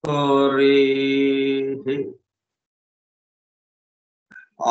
हरिः आ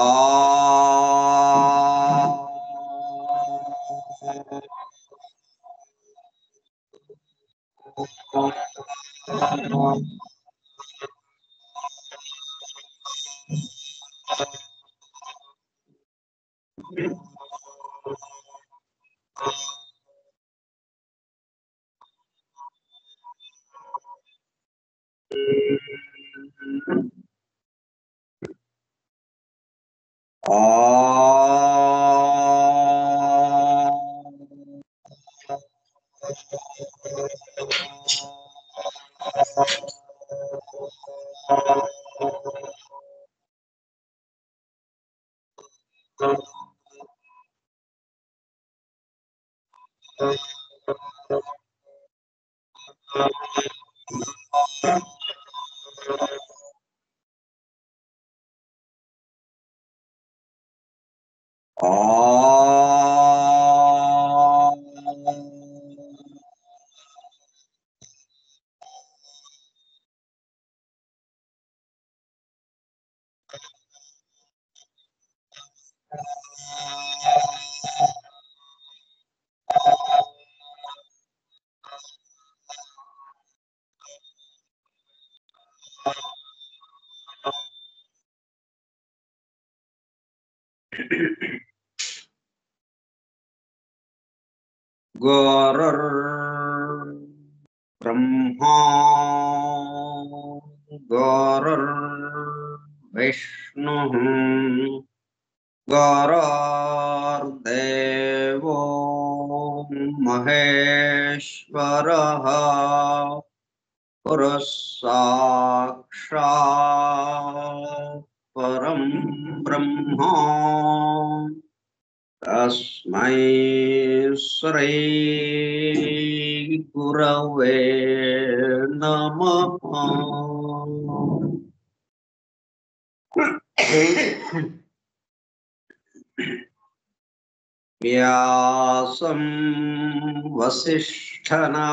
गुरुर्ब्रह्मा गुरुर्विष्णुः गुरुर्देवो महेश्वरः पुरुः साक्षात् परं ब्रह्म तस्मै श्री गुरवे नमः। व्यासं वसिष्ठनप्तारं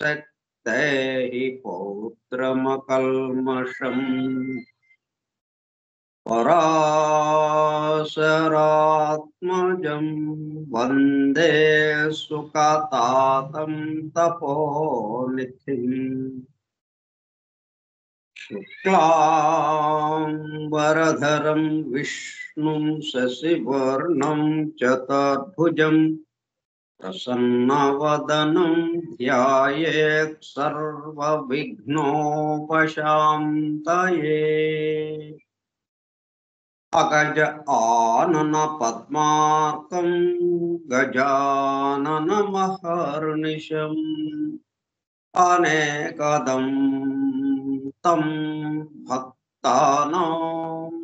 शक्तेः पौत्रमकल्मषम् पराशरात्मजं वन्दे सुखतातं तपोनिधिम् शुक्लांबरधरं विष्णुं शशिवर्णं चतुर्भुजं प्रसन्नवदनं ध्यायेत् सर्वविघ्नोपशान्तये। अगज आनन पद्मार्कं गजाननमहर्निशम् अनेकदं तं भक्तानाम्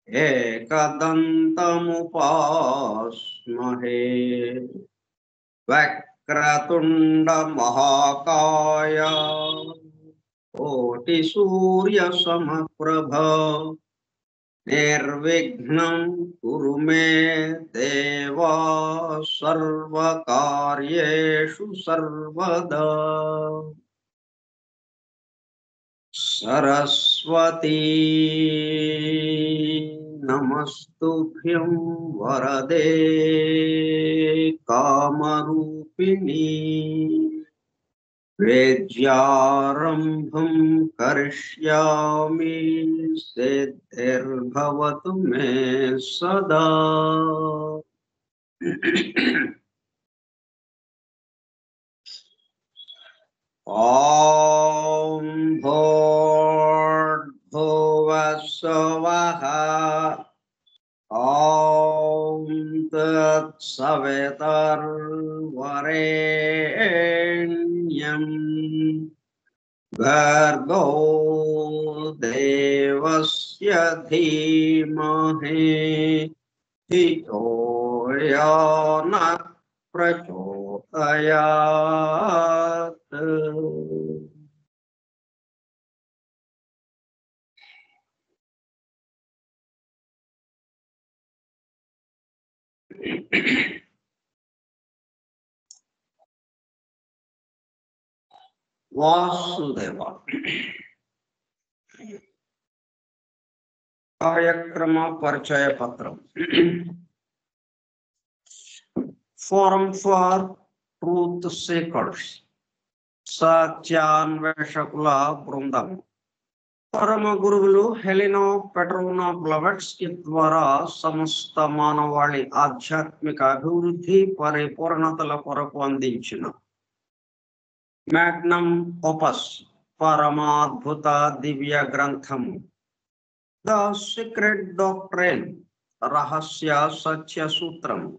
एकदन्तमुपास्महे। वक्रतुण्डमहाकाय कोटिसूर्यसमप्रभ निर्विघ्नं कुरु मे देव सर्वकार्येषु सर्वदा। सरस्वती नमस्तुभ्यं वरदे कामरूपिणी वेद्यारम्भं करिष्यामि सिद्धिर्भवतु मे सदा। ॐ भूर्भुवः स्वः ॐ तत्सवितुर्वरेण्यं भर्गो देवस्य धीमहि धियो यो नः प्रचोदयात्। వాసుదేవ. కార్యక్రమ పరిచయ పత్రం. ఫోరం ఫర్ ట్రూత్ సీకర్స్, సత్యాన్వేషకుల బృందం. పరమ గురువులు హెలినా పెట్రోనా బ్లవెట్స్కీ ద్వారా సమస్త మానవాళి ఆధ్యాత్మిక అభివృద్ధి పరిపూర్ణతల కొరకు అందించిన మ్యాగ్నమ్ ఓపస్ పరమాద్భుత దివ్య గ్రంథము ద సీక్రెట్ డాక్ట్రైన్, రహస్య సత్య సూత్రము,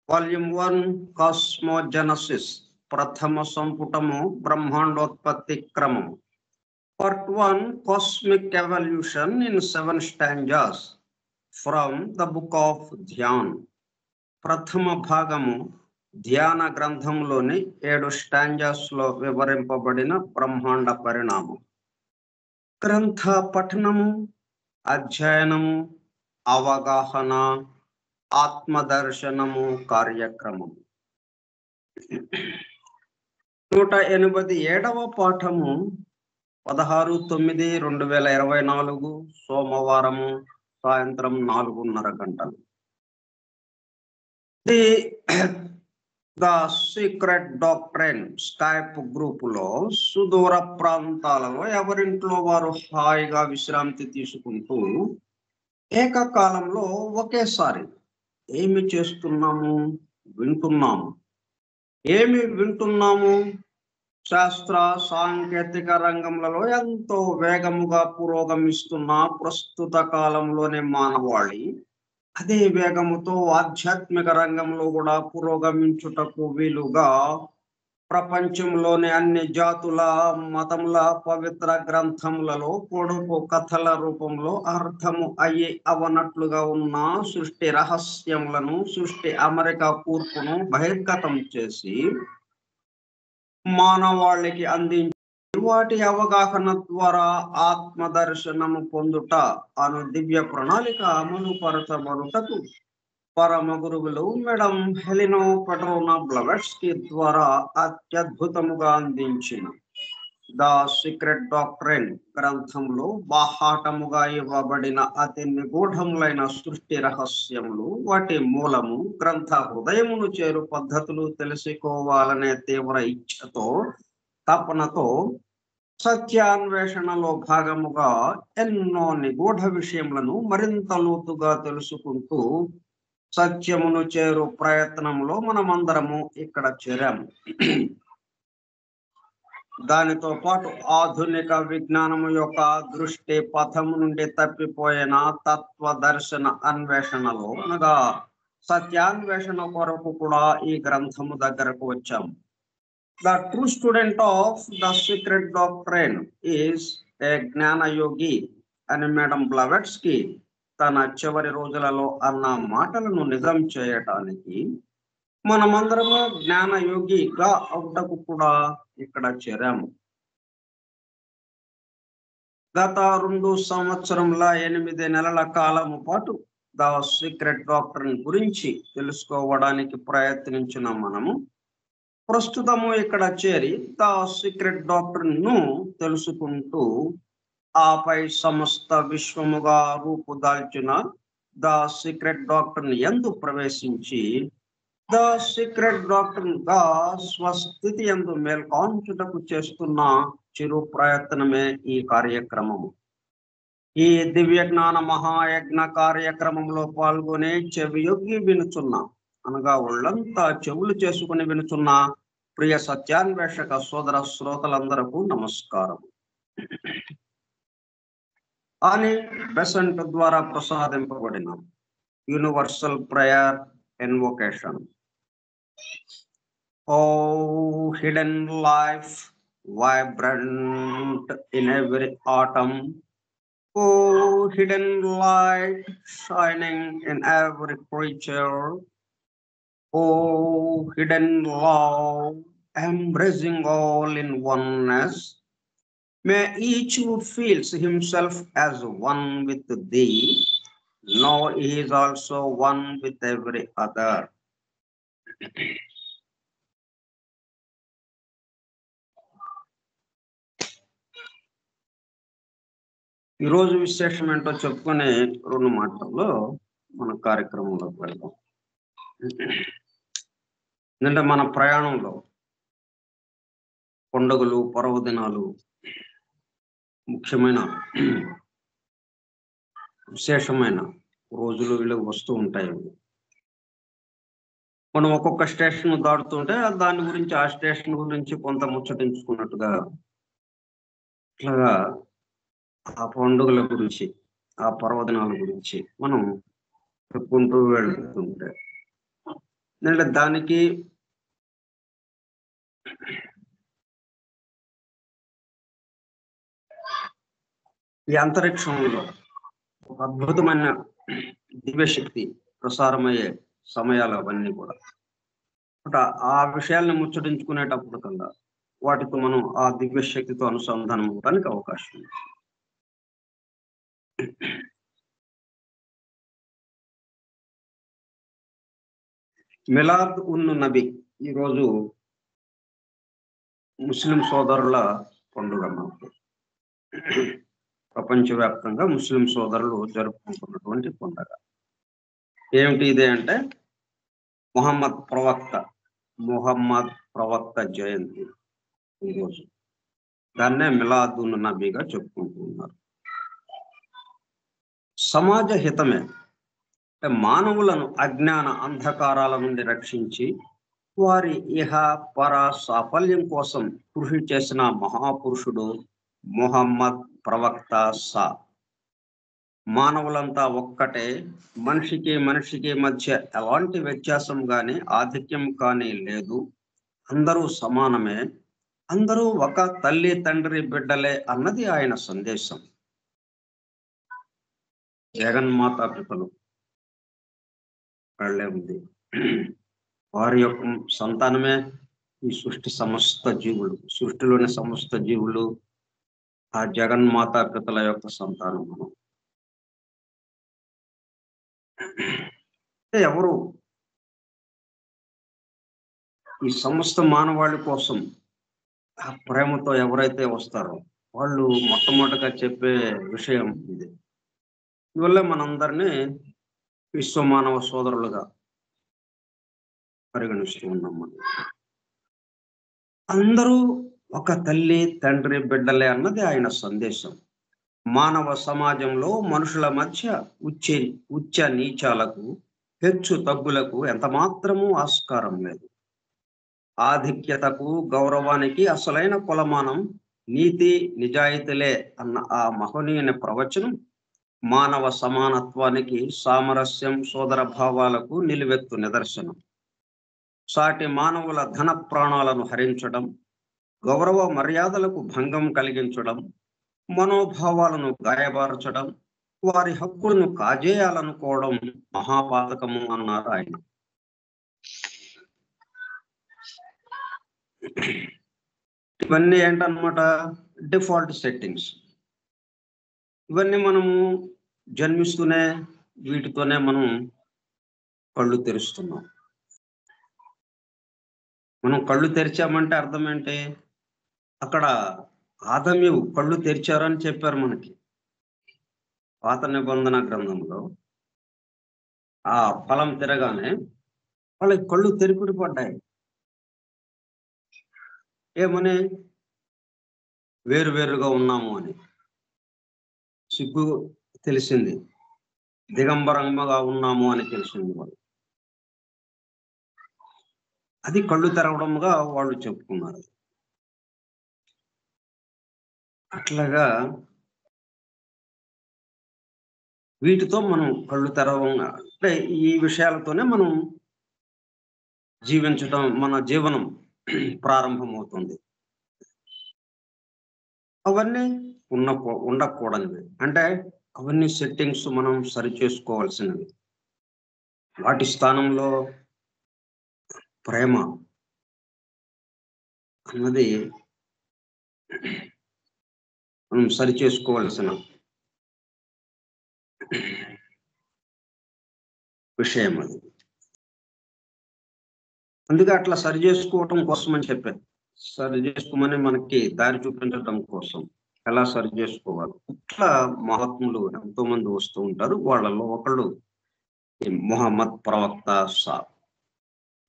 వాల్యూమ్ 1 కాస్మోజెనసిస్, ప్రథమ సంపుటము బ్రహ్మాండోత్పత్తి క్రమము, Part 1 Cosmic Evolution in 7 stanzas from the book of Dhyan. ప్రథమ భాగము ధ్యాన గ్రంథంలోని 7 స్టాంజాస్ లో వివరింపబడిన బ్రహ్మాండ పరిణామం. గ్రంథ పఠనము, అధ్యయనము, అవగాహన, ఆత్మదర్శనము కార్యక్రమం. 187వ పాఠము 16/9/2024 సోమవారము సాయంత్రం 4:30 గంటలు. The secret doctrine Skype group లో సుదూర ప్రాంతాలలో ఎవరింట్లో వారు హాయిగా విశ్రాంతి తీసుకుంటూ ఏకకాలంలో ఒకేసారి ఏమి చేస్తున్నాము, వింటున్నాము. ఏమి వింటున్నాము? శాస్త్ర సాంకేతిక రంగంలో ఎంతో వేగముగా పురోగమిస్తున్న ప్రస్తుత కాలంలోనే మానవాళి అదే వేగముతో ఆధ్యాత్మిక రంగంలో కూడా పురోగమించుటకు వీలుగా ప్రపంచంలోని అన్ని జాతుల మతముల పవిత్ర గ్రంథములలో పొడుపు కథల రూపంలో అర్థము అయ్యి అవనట్లుగా ఉన్న సృష్టి రహస్యములను, సృష్టి అమరిక కూర్పును బహిర్గతం చేసి మానవాళికి అందించి వాటి అవగాహన ద్వారా ఆత్మదర్శనము పొందుట అను దివ్య ప్రణాళిక అమలు పరచబడుటకు పరమ గురువులు మేడం హెలినా పెట్రోనా బ్లవెట్స్కీ ద్వారా అత్యద్భుతముగా అందించిన ద సీక్రెట్ డాక్ట్రైన్ గ్రంథంలో బాహాటముగా ఇవ్వబడిన అతి నిగూఢములైన సృష్టి రహస్యములు, వాటి మూలము, గ్రంథ హృదయమును చేరు పద్ధతులు తెలుసుకోవాలనే తీవ్ర ఇచ్ఛతో, తపనతో సత్యాన్వేషణలో భాగముగా ఎన్నో నిగూఢ విషయములను మరింత లోతుగా తెలుసుకుంటూ సత్యమును చేరు ప్రయత్నంలో మనమందరము ఇక్కడ చేరాము. దానితో పాటు ఆధునిక విజ్ఞానము యొక్క దృష్టి పథము నుండి తప్పిపోయిన తత్వ దర్శన అన్వేషణలో అనగా సత్యాన్వేషణ కొరకు కూడా ఈ గ్రంథము దగ్గరకు వచ్చాము. The true student of the secret doctrine is a జ్ఞానయోగి అని మేడం బ్లవెట్స్కీ తన చివరి రోజులలో అన్న మాటలను నిజం చేయటానికి మనమందరము జ్ఞానయోగిగా అవుటకు కూడా ఇక్కడ చేరాము. గత 2 సంవత్సరముల 8 నెలల కాలము పాటు ద సీక్రెట్ డాక్ట్రైన్ గురించి తెలుసుకోవడానికి ప్రయత్నించిన మనము ప్రస్తుతము ఇక్కడ చేరి ద సీక్రెట్ డాక్ట్రైన్ ను తెలుసుకుంటూ ఆపై సమస్త విశ్వముగా రూపుదాల్చిన ద సీక్రెట్ డాక్ట్రైన్ యందు ప్రవేశించి ద సీక్రెట్ డాక్ట్రైన్ గా స్వస్థితి యందు మేల్కాంచుటకు చేస్తున్న చిరు ప్రయత్నమే ఈ కార్యక్రమము. ఈ దివ్య జ్ఞాన మహాయజ్ఞ కార్యక్రమంలో పాల్గొనే చెవియొగ్గి వినుచున్న అనగా ఒళ్ళంతా చెవులు చేసుకుని వినుచున్న ప్రియ సత్యాన్వేషక సోదర శ్రోతలందరకు నమస్కారం. అని బెసెంట్ ద్వారా ప్రసాదింపబడిన universal prayer invocation. Oh, hidden life, vibrant in every atom. Oh, hidden light, shining in every creature. Oh, hidden love, embracing all in oneness. May each who feels himself as one with thee know he is also one with every other. ఈరోజు విశేషం ఏంటో చెప్పుకునే 2 మాటల్లో మన కార్యక్రమంలోకి వెళ్దాం. ఎందుకంటే మన ప్రయాణంలో పండుగలు, పర్వదినాలు, ముఖ్యమైన విశేషమైన రోజులు వీళ్ళకి వస్తూ ఉంటాయి. మనం ఒక్కొక్క స్టేషన్ దాటుతుంటే దాని గురించి, ఆ స్టేషన్ గురించి కొంత ముచ్చటించుకున్నట్టుగా ఇట్లాగా ఆ పండుగల గురించి, ఆ పర్వదినాల గురించి మనం చెప్పుకుంటూ వెళ్తుంటే, ఎందుకంటే దానికి ఈ అంతరిక్షంలో ఒక అద్భుతమైన దివ్యశక్తి ప్రసారమయ్యే సమయాలు అవన్నీ కూడా. ఆ విషయాల్ని ముచ్చటించుకునేటప్పుడు కల్లా వాటితో మనం ఆ దివ్యశక్తితో అనుసంధానం అవడానికి అవకాశం ఉంది. మిలాద్ ఉన్ నబీ ఈరోజు ముస్లిం సోదరుల పండుగ. మనకు ప్రపంచవ్యాప్తంగా ముస్లిం సోదరులు జరుపుకుంటున్నటువంటి పండుగ ఏమిటి ఇది అంటే ముహమ్మద్ ప్రవక్త జయంతి ఈరోజు. దాన్నే మిలాద్ ఉన్ నబీగా చెప్పుకుంటున్నారు. సమాజ హితమే, మానవులను అజ్ఞాన అంధకారాల నుండి రక్షించి వారి ఇహ పర సాఫల్యం కోసం కృషి చేసిన మహాపురుషుడు ముహమ్మద్ ప్రవక్త సా. మానవులంతా ఒక్కటే, మనిషికి మధ్య ఎలాంటి వ్యత్యాసం కానీ ఆధిక్యం కానీ లేదు. అందరూ సమానమే, అందరూ ఒక తల్లి తండ్రి బిడ్డలే అన్నది ఆయన సందేశం. జగన్మాతా పితలు వాళ్ళే ఉంది. వారి యొక్క సంతానమే ఈ సృష్టిలోని సమస్త జీవులు ఆ జగన్మాతా పితల యొక్క సంతానము. ఎవరు ఈ సమస్త మానవాళి కోసం ఆ ప్రేమతో ఎవరైతే వస్తారో వాళ్ళు మొట్టమొదటిగా చెప్పే విషయం ఇది. ఇవల్ల మనందరినీ విశ్వమానవ సోదరులుగా పరిగణిస్తూ ఉన్నాం. మనం అందరూ ఒక తల్లి తండ్రి బిడ్డలే అన్నది ఆయన సందేశం. మానవ సమాజంలో మనుషుల మధ్య ఉచ్చ నీచాలకు, హెచ్చు తగ్గులకు ఎంత మాత్రమూ ఆస్కారం లేదు. ఆధిక్యతకు, గౌరవానికి అసలైన కొలమానం నీతి నిజాయితీలే అన్న ఆ మహనీయుని ప్రవచనం మానవ సమానత్వానికి, సామరస్యం, సోదర భావాలకు నిలువెత్తు నిదర్శనం. సాటి మానవుల ధన ప్రాణాలను హరించడం, గౌరవ మర్యాదలకు భంగం కలిగించడం, మనోభావాలను గాయపరచడం, వారి హక్కులను కాజేయాలనుకోవడం మహాపాతకము అన్నారు ఆయన. ఇవన్నీ ఏంటన్నమాట? Default settings. ఇవన్నీ మనము జన్మిస్తూనే వీటితోనే మనం కళ్ళు తెరుస్తున్నాం. మనం కళ్ళు తెరిచామంటే అర్థం ఏంటి? అక్కడ ఆదమ్యు కళ్ళు తెరిచారని చెప్పారు మనకి పాత నిబంధన గ్రంథంలో. ఆ ఫలం తిరగానే వాళ్ళకి కళ్ళు తెరిపిడి పడ్డాయి. ఏమని? వేరువేరుగా ఉన్నాము అని. సిగ్గు తెలిసింది, దిగంబరంగా ఉన్నాము అని తెలిసింది వాళ్ళు. అది కళ్ళు తెరవడంగా వాళ్ళు చెప్పుకున్నారు. అట్లాగా వీటితో మనం కళ్ళు తెరవంగా అంటే ఈ విషయాలతోనే మనం జీవించడం, మన జీవనం ప్రారంభమవుతుంది. అవన్నీ ఉండకూడనివి, అంటే అవన్నీ సెట్టింగ్స్ మనం సరి చేసుకోవాల్సినవి. వాటి స్థానంలో ప్రేమ అన్నది మనం సరి చేసుకోవాల్సిన విషయం. అది అందుకే అట్లా సరి చేసుకోవటం కోసం అని చెప్పాను. సరి చేసుకోమని మనకి దారి చూపించడం కోసం. ఎలా సరి చేసుకోవాలి. ఇట్లా మహాత్ములు ఎంతో మంది వస్తూ ఉంటారు. వాళ్ళలో ఒకళ్ళు ఈ మొహమ్మద్ ప్రవక్త సాబ్.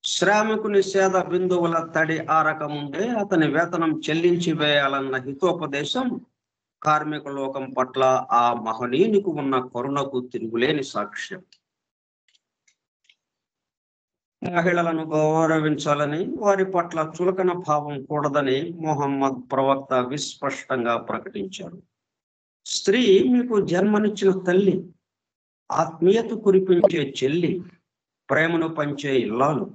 శ్రామికుని సేద బిందువుల తడి ఆరకముందే అతని వేతనం చెల్లించి వేయాలన్న హితోపదేశం కార్మిక లోకం పట్ల ఆ మహనీయునికి ఉన్న కరుణకు తిరుగులేని సాక్ష్యం. మహిళలను గౌరవించాలని, వారి పట్ల చులకన భావం కూడదని మొహమ్మద్ ప్రవక్త విస్పష్టంగా ప్రకటించారు. స్త్రీ మీకు జన్మనిచ్చిన తల్లి, ఆత్మీయత కురిపించే చెల్లి, ప్రేమను పంచే ఇల్లాలు.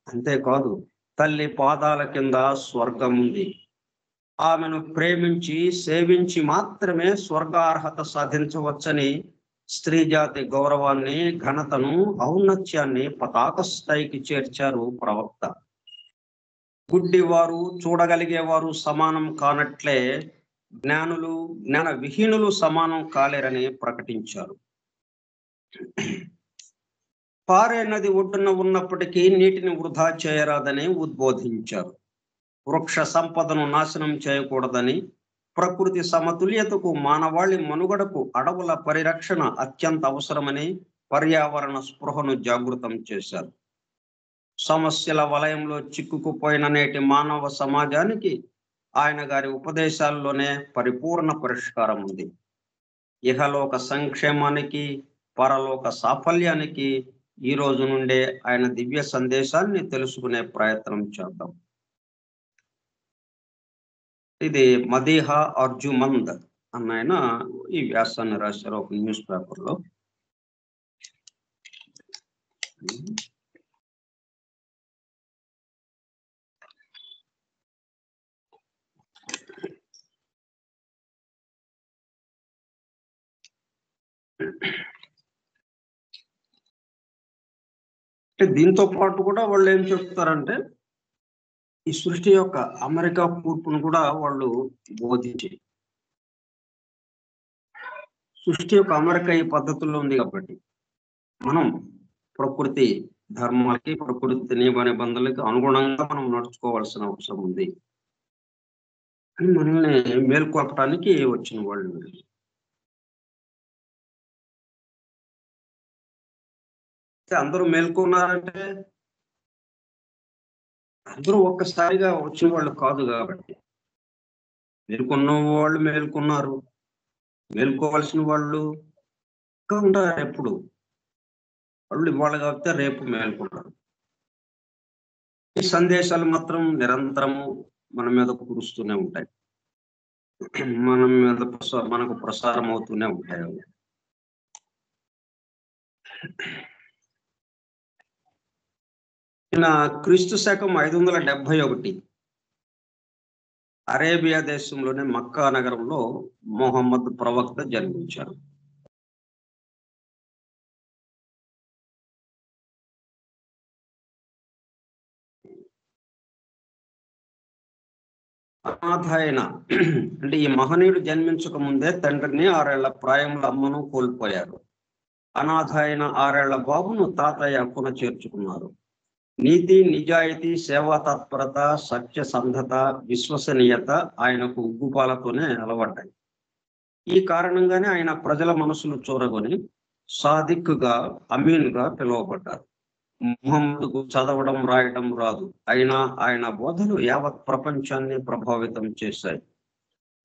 అంతేకాదు, తల్లి పాదాల కింద స్వర్గం ఉంది. ఆమెను ప్రేమించి సేవించి మాత్రమే స్వర్గార్హత సాధించవచ్చని, స్త్రీ జాతి గౌరవాన్ని, ఘనతను, ఔన్నత్యాన్ని పతాక స్థాయికి చేర్చారు ప్రవక్త. గుడ్డివారు, చూడగలిగేవారు సమానం కానట్లే జ్ఞానులు, జ్ఞాన విహీనులు సమానం కాలేరని ప్రకటించారు. పారే నది ఒడ్డున ఉన్నప్పటికీ నీటిని వృధా చేయరాదని ఉద్బోధించారు. వృక్ష సంపదను నాశనం చేయకూడదని, ప్రకృతి సమతుల్యతకు, మానవాళి మనుగడకు అడవుల పరిరక్షణ అత్యంత అవసరమని పర్యావరణ స్పృహను జాగృతం చేశారు. సమస్యల వలయంలో చిక్కుకుపోయిన నేటి మానవ సమాజానికి ఆయన గారి ఉపదేశాల్లోనే పరిపూర్ణ పరిష్కారం ఉంది. ఇహలోక సంక్షేమానికి, పరలోక సాఫల్యానికి ఈ రోజు నుండే ఆయన దివ్య సందేశాన్ని తెలుసుకునే ప్రయత్నం చేద్దాం. ఇది మదీహా అర్జుమంద్ అన్న ఆయన ఈ వ్యాసాన్ని రాశారు ఒక న్యూస్ పేపర్లో. దీంతో పాటు కూడా వాళ్ళు ఏం చెప్తారంటే, ఈ సృష్టి యొక్క అమెరికా కూర్పును కూడా వాళ్ళు బోధించి, సృష్టి యొక్క అమెరికా ఈ పద్ధతుల్లో ఉంది కాబట్టి మనం ప్రకృతి ధర్మాలకి, ప్రకృతి నియమ నిబంధనలకి అనుగుణంగా మనం నడుచుకోవాల్సిన అవసరం ఉంది అని మనల్ని మేల్కొల్పడానికి వచ్చిన వాళ్ళు. అందరూ మేల్కొన్నారంటే అందరూ ఒక్కసారిగా వచ్చిన వాళ్ళు కాదు కాబట్టి, మేల్కొన్న వాళ్ళు మేల్కొన్నారు, మేల్కోవాల్సిన వాళ్ళు ఇంకా ఉంటారు. ఎప్పుడు వాళ్ళు ఇవాళ కాబట్టి రేపు మేల్కొంటారు. ఈ సందేశాలు మాత్రం నిరంతరము మన మీద కురుస్తూనే ఉంటాయి, మన మీద మనకు ప్రసారం అవుతూనే ఉంటాయి. క్రీస్తు శకం 571 అరేబియా దేశంలోని మక్కా నగరంలో మొహమ్మద్ ప్రవక్త జన్మించారు. అనాథ అయిన అంటే ఈ మహనీయుడు జన్మించక ముందే తండ్రిని 6 ఏళ్ల ప్రాయంలో అమ్మను కోల్పోయారు. అనాథ అయిన 6 ఏళ్ల బాబును తాతయ్య అక్కున చేర్చుకున్నారు. నీతి, నిజాయితీ, సేవా తత్పరత, సత్యసంధత, విశ్వసనీయత ఆయనకు ఉగ్గుపాలతోనే అలవడ్డాయి. ఈ కారణంగానే ఆయన ప్రజల మనసులు చూరగొని సాదిక్గా, అమీన్గా పిలువబడ్డారు. ముహమ్మద్కు చదవడం, రాయడం రాదు, అయినా ఆయన బోధలు యావత్ ప్రపంచాన్ని ప్రభావితం చేశాయి.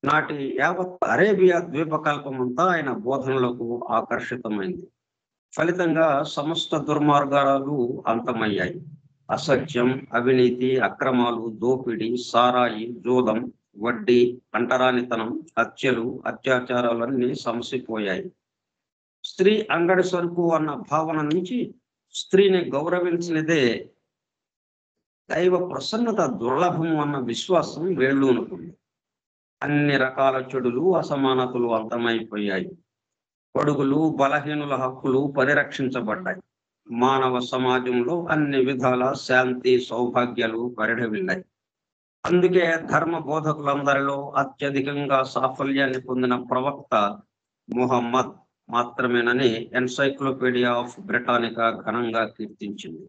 నాటి యావత్ అరేబియా ద్వీపకల్పం అంతా ఆయన బోధనలకు ఆకర్షితమైంది. ఫలితంగా సమస్త దుర్మార్గాలు అంతమయ్యాయి. అసత్యం, అవినీతి, అక్రమాలు, దోపిడీ, సారాయి, జూదం, వడ్డీ, అంటరానితనం, హత్యలు, అత్యాచారాలన్నీ సమసిపోయాయి. స్త్రీ అంగడి సరుకు అన్న భావన నుంచి స్త్రీని గౌరవించినదే దైవ ప్రసన్నత దుర్లభము అన్న విశ్వాసం వేళ్ళూనుకుంది. అన్ని రకాల చెడులు, అసమానతలు అంతమైపోయాయి. పొడుగులు, బలహీనుల హక్కులు పరిరక్షించబడ్డాయి. మానవ సమాజంలో అన్ని విధాల శాంతి, సౌభాగ్యాలు పరిఢవిల్లాయి. అందుకే ధర్మ బోధకులందరిలో అత్యధికంగా సాఫల్యాన్ని పొందిన ప్రవక్త ముహమ్మద్ మాత్రమేనని ఎన్సైక్లోపీడియా ఆఫ్ బ్రిటానికా ఘనంగా కీర్తించింది.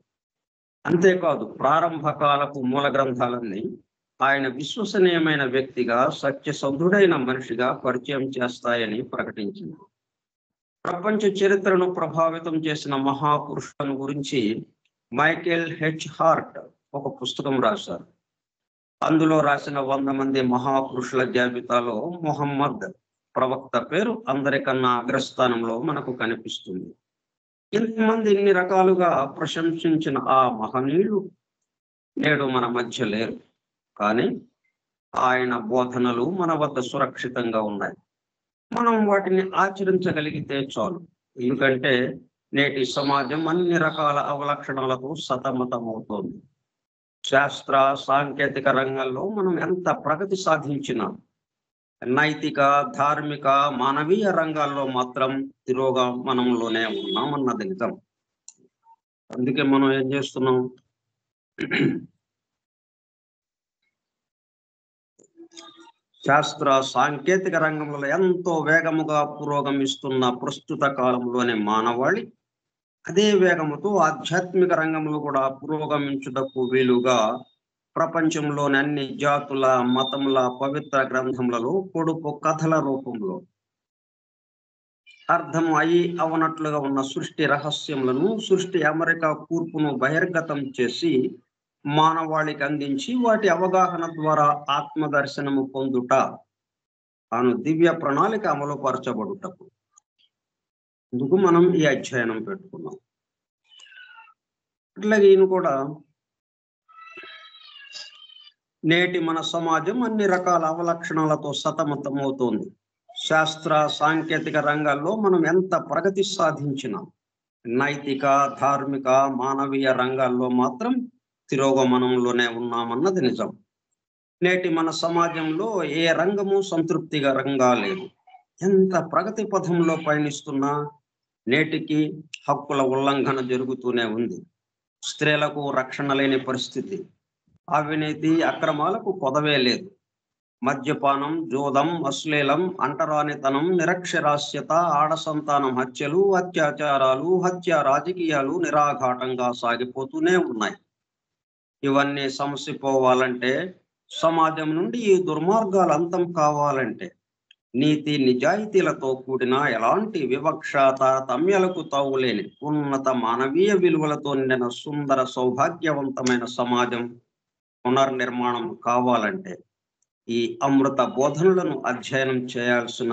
అంతేకాదు, ప్రారంభ కాలపు మూల గ్రంథాలన్నీ ఆయన విశ్వసనీయమైన వ్యక్తిగా, సత్యసంధుడైన మనిషిగా పరిచయం చేస్తాయని ప్రకటించింది. ప్రపంచ చరిత్రను ప్రభావితం చేసిన మహాపురుషులను గురించి మైకేల్ హెచ్ హార్ట్ ఒక పుస్తకం రాశారు. అందులో రాసిన 100 మంది మహాపురుషుల జాబితాలో మొహమ్మద్ ప్రవక్త పేరు అందరికన్నా అగ్రస్థానంలో మనకు కనిపిస్తుంది. ఇంతమంది ఇన్ని రకాలుగా ప్రశంసించిన ఆ మహనీయులు నేడు మన మధ్య లేరు, కానీ ఆయన బోధనలు మన వద్ద సురక్షితంగా ఉన్నాయి. మనం వాటిని ఆచరించగలిగితే చాలు. ఎందుకంటే నేటి సమాజం అన్ని రకాల అవలక్షణాలతో సతమతమవుతోంది. శాస్త్ర సాంకేతిక రంగాల్లో మనం ఎంత ప్రగతి సాధించినా నైతిక, ధార్మిక, మానవీయ రంగాల్లో మాత్రం తిరోగమనంలోనే ఉన్నామన్నది నిజం. అందుకే మనం ఏం చేస్తున్నాం? శాస్త్ర సాంకేతిక రంగంలో ఎంతో వేగముగా పురోగమిస్తున్న ప్రస్తుత కాలంలోనే మానవాళి అదే వేగముతో ఆధ్యాత్మిక రంగంలో కూడా పురోగమించుటకు వీలుగా ప్రపంచంలోని అన్ని జాతుల, మతముల పవిత్ర గ్రంథములలో పొడుపు కథల రూపంలో అర్థం అయి అవనట్లుగా ఉన్న సృష్టి రహస్యములను, సృష్టి అమెరికా కూర్పును బహిర్గతం చేసి మానవాళికి అందించి వాటి అవగాహన ద్వారా ఆత్మదర్శనము పొందుట తాను దివ్య ప్రణాళిక అమలుపరచబడుటకు అందుకు మనం ఈ అధ్యయనం పెట్టుకున్నాం. అట్లాగే ఈయన కూడా నేటి మన సమాజం అన్ని రకాల అవలక్షణాలతో సతమతమవుతోంది. శాస్త్ర సాంకేతిక రంగాల్లో మనం ఎంత ప్రగతి సాధించినా నైతిక, ధార్మిక, మానవీయ రంగాల్లో మాత్రం తిరోగమనంలోనే ఉన్నామన్నది నిజం. నేటి మన సమాజంలో ఏ రంగము సంతృప్తికరంగా లేదు. ఎంత ప్రగతి పథంలో పయనిస్తున్నా నేటికి హక్కుల ఉల్లంఘన జరుగుతూనే ఉంది. స్త్రీలకు రక్షణ లేని పరిస్థితి, అవినీతి, అక్రమాలకు కొదవే లేదు. మద్యపానం, జూదం, అశ్లీలం, అంటరానితనం, నిరక్షరాస్యత, ఆడ సంతానం హత్యలు, అత్యాచారాలు, హత్య రాజకీయాలు నిరాఘాటంగా సాగిపోతూనే ఉన్నాయి. ఇవన్నీ సమసిపోవాలంటే, సమాజం నుండి ఈ దుర్మార్గాలు అంతం కావాలంటే నీతి నిజాయితీలతో కూడిన ఎలాంటి వివక్ష, తారతమ్యాలకు తావులేని ఉన్నత మానవీయ విలువలతో నిండిన సుందర సౌభాగ్యవంతమైన సమాజం పునర్నిర్మాణం కావాలంటే ఈ అమృత బోధనలను అధ్యయనం చేయాల్సిన,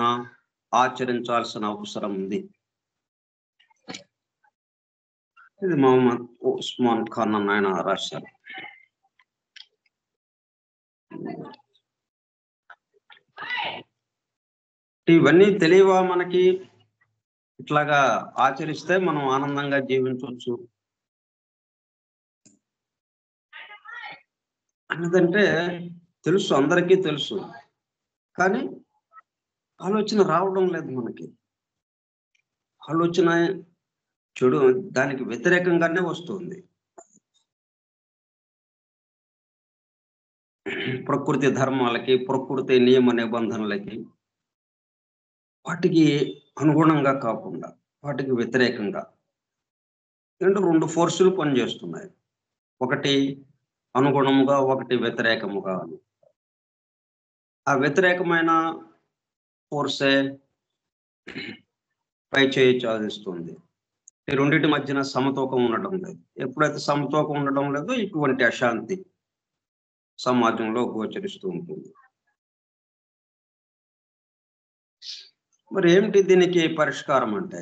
ఆచరించాల్సిన అవసరం ఉంది. ఇది మొహమ్మద్ ఉస్మాన్ ఖాన్ అని ఆయన రాశారు. ఇవన్నీ తెలియవా మనకి? ఇట్లాగా ఆచరిస్తే మనం ఆనందంగా జీవించవచ్చు అన్నదంటే తెలుసు, అందరికీ తెలుసు, కానీ ఆలోచన రావడం లేదు మనకి. ఆలోచన చెడు, దానికి వ్యతిరేకంగానే వస్తుంది. ప్రకృతి ధర్మాలకి, ప్రకృతి నియమ నిబంధనలకి, వాటికి అనుగుణంగా కాకుండా వాటికి వ్యతిరేకంగా రెండు ఫోర్సులు పనిచేస్తున్నాయి. ఒకటి అనుగుణముగా, ఒకటి వ్యతిరేకముగా. ఆ వ్యతిరేకమైన ఫోర్సే పై చేయి సాధిస్తుంది. ఈ రెండింటి మధ్యన సమతూకం ఉండడం లేదు. ఎప్పుడైతే సమతూకం ఉండడం లేదో ఇటువంటి అశాంతి సమాజంలో గోచరిస్తూ ఉంటుంది. మరి ఏమిటి దీనికి పరిష్కారం అంటే,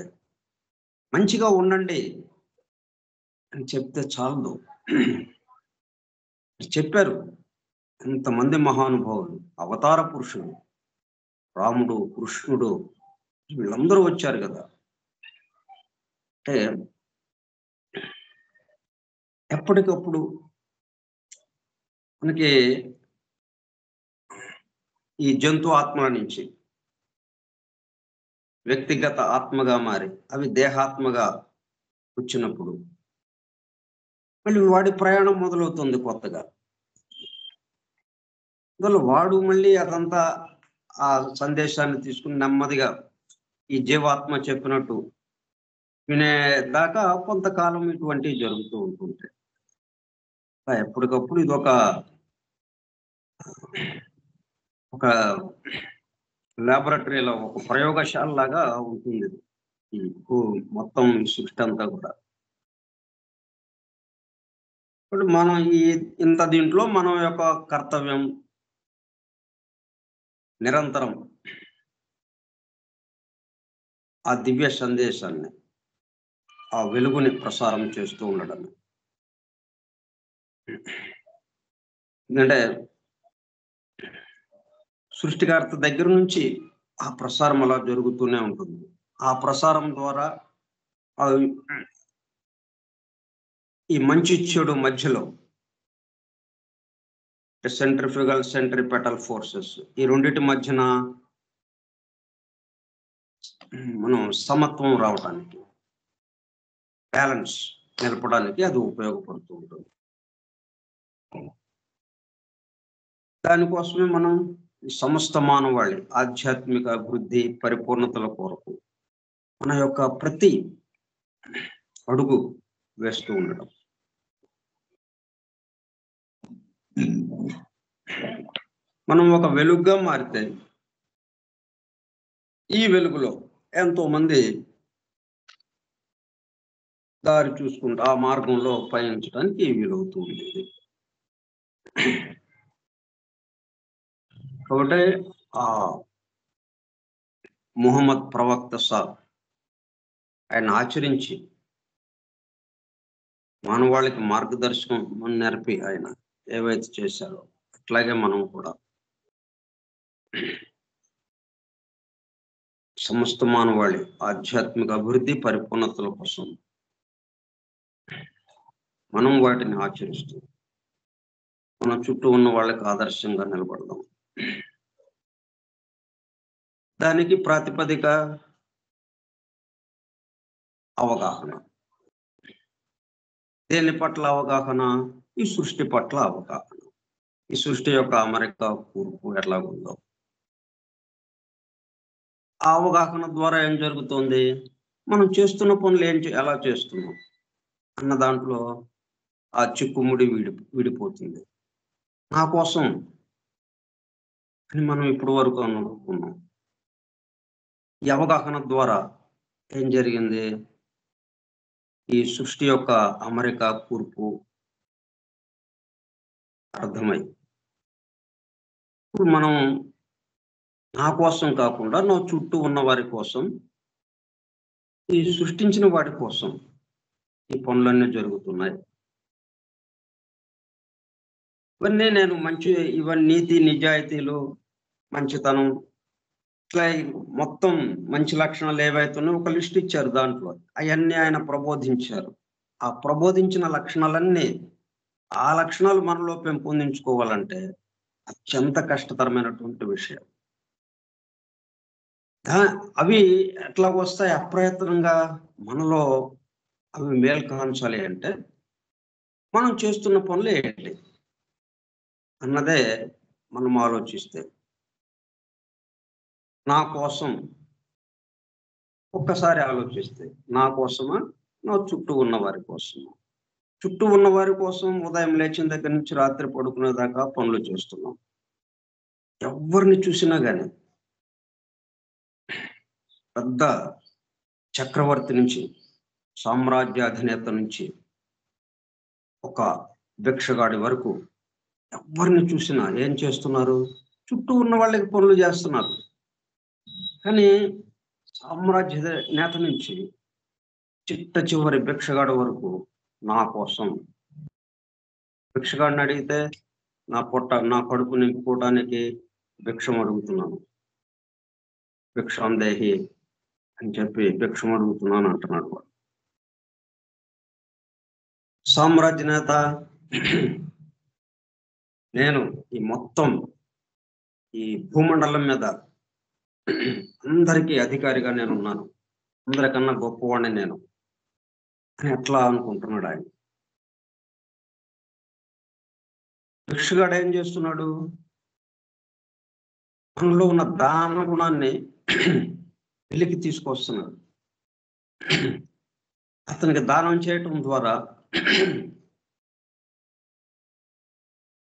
మంచిగా ఉండండి అని చెప్తే చాలదు. చెప్పారు ఎంతమంది మహానుభావులు, అవతార పురుషులు, రాముడు, కృష్ణుడు, వీళ్ళందరూ వచ్చారు కదా. అంటే ఎప్పటికప్పుడు మనకి ఈ జంతు ఆత్మల నుంచి వ్యక్తిగత ఆత్మగా మారి అవి దేహాత్మగా వచ్చినప్పుడు మళ్ళీ వాడి ప్రయాణం మొదలవుతుంది కొత్తగా. వాడు మళ్ళీ అదంతా ఆ సందేశాన్ని తీసుకుని నెమ్మదిగా ఈ జీవాత్మ చెప్పినట్టు వినేదాకా కొంతకాలం ఇటువంటివి జరుగుతూ ఉంటుంటాయి. ఎప్పటికప్పుడు ఇదొక ఒక లాబొరేటరీలో ఒక ప్రయోగశాల లాగా ఉంటుంది మొత్తం సృష్టి అంతా కూడా. ఇప్పుడు మనం ఇంత దీంట్లో మనం యొక్క కర్తవ్యం నిరంతరం ఆ దివ్య సందేశాన్ని, ఆ వెలుగుని ప్రసారం చేస్తూ ఉండడం. ఎందుకంటే సృష్టికర్త దగ్గర నుంచి ఆ ప్రసారం అలా జరుగుతూనే ఉంటుంది. ఆ ప్రసారం ద్వారా ఈ మంచి చెడు మధ్యలో సెంట్రిఫ్యూగల్ సెంట్రిపెటల్ ఫోర్సెస్ ఈ రెండింటి మధ్యన మనం సమత్వం రావడానికి, బ్యాలెన్స్ నిలపడానికి అది ఉపయోగపడుతూ ఉంటుంది. దానికోసమే మనం సమస్త మానవాళి ఆధ్యాత్మిక అభివృద్ధి పరిపూర్ణతల కొరకు మన యొక్క ప్రతి అడుగు వేస్తూ ఉండడం. మనం ఒక వెలుగుగా మారితే ఈ వెలుగులో ఎంతో మంది దారి చూసుకుంటూ ఆ మార్గంలో పయనించడానికి వీలవుతూ ఉండేది. కాబట్టి ఆ ముహమ్మద్ ప్రవక్త సాబ్ ఆయన ఆచరించి మానవాళికి మార్గదర్శకం నేర్పి ఆయన ఏవైతే చేశారో అట్లాగే మనం కూడా సమస్త మానవాళి ఆధ్యాత్మిక అభివృద్ధి పరిపూర్ణతల కోసం మనం వాటిని ఆచరిస్తూ మన చుట్టూ ఉన్న వాళ్ళకి ఆదర్శంగా నిలబడదాం. దానికి ప్రాతిపదిక అవగాహన. దేని పట్ల అవగాహన? ఈ సృష్టి పట్ల అవగాహన. ఈ సృష్టి యొక్క అమరిక కూర్పు ఎట్లా ఉందో ఆ అవగాహన ద్వారా ఏం జరుగుతుంది, మనం చేస్తున్న పనులు ఎలా చేస్తున్నాం అన్న దాంట్లో ఆ చిక్కుముడి విడిపోతుంది. నా కోసం అని మనం ఇప్పటి వరకు అనుకున్నాం. ఈ అవగాహన ద్వారా ఏం జరిగింది, ఈ సృష్టి యొక్క అమరిక కూర్పు అర్థమై ఇప్పుడు మనం నా కోసం కాకుండా నా చుట్టూ ఉన్న వారి కోసం, ఈ సృష్టించిన వాటి కోసం ఈ పనులన్నీ జరుగుతున్నాయి. ఇవన్నీ నేను ఇవన్నీ నీతి నిజాయితీలు మంచితనం ఇట్లా మొత్తం మంచి లక్షణాలు ఏవైతున్నాయో ఒక లిస్ట్ ఇచ్చారు. దాంట్లో అవన్నీ ఆయన ప్రబోధించారు. ఆ ప్రబోధించిన లక్షణాలన్నీ ఆ లక్షణాలు మనలో పెంపొందించుకోవాలంటే అత్యంత కష్టతరమైనటువంటి విషయం. అవి ఎట్లా వస్తాయి అప్రయత్నంగా మనలో అవి మేలు కాంచాలి అంటే మనం చేస్తున్న పనులు ఏంటి అన్నదే మనం ఆలోచిస్తే, నా కోసం ఒక్కసారి ఆలోచిస్తే నా కోసమా నా చుట్టూ ఉన్న వారి కోసమా? చుట్టూ ఉన్న వారి కోసం ఉదయం లేచిన దగ్గర నుంచి రాత్రి పడుకునే దాకా పనులు చేస్తున్నాం. ఎవరిని చూసినా కానీ పెద్ద చక్రవర్తి నుంచి సామ్రాజ్య అధినేత నుంచి ఒక భిక్షగాడి వరకు ఎవరిని చూసినా ఏం చేస్తున్నారు, చుట్టూ ఉన్న వాళ్ళకి పనులు చేస్తున్నారు. కానీ సామ్రాజ్య నేత నుంచి చిట్ట చివరి భిక్షగాడి వరకు నా కోసం. భిక్షగాడిని అడిగితే నా కడుపు నింపుకోవడానికి భిక్షం అడుగుతున్నాను, భిక్షాందేహి అని చెప్పి భిక్షం అడుగుతున్నాను అంటున్నాడు వాడు. సామ్రాజ్య నేత నేను ఈ మొత్తం ఈ భూమండలం మీద అందరికీ అధికారిగా నేను ఉన్నాను, అందరికన్నా గొప్పవాడిని నేను అని ఎట్లా అనుకుంటున్నాడు ఆయన. భిక్షగాడు ఏం చేస్తున్నాడు, మనలో ఉన్న దాన గుణాన్ని వెలికి తీసుకొస్తున్నాడు. అతనికి దానం చేయటం ద్వారా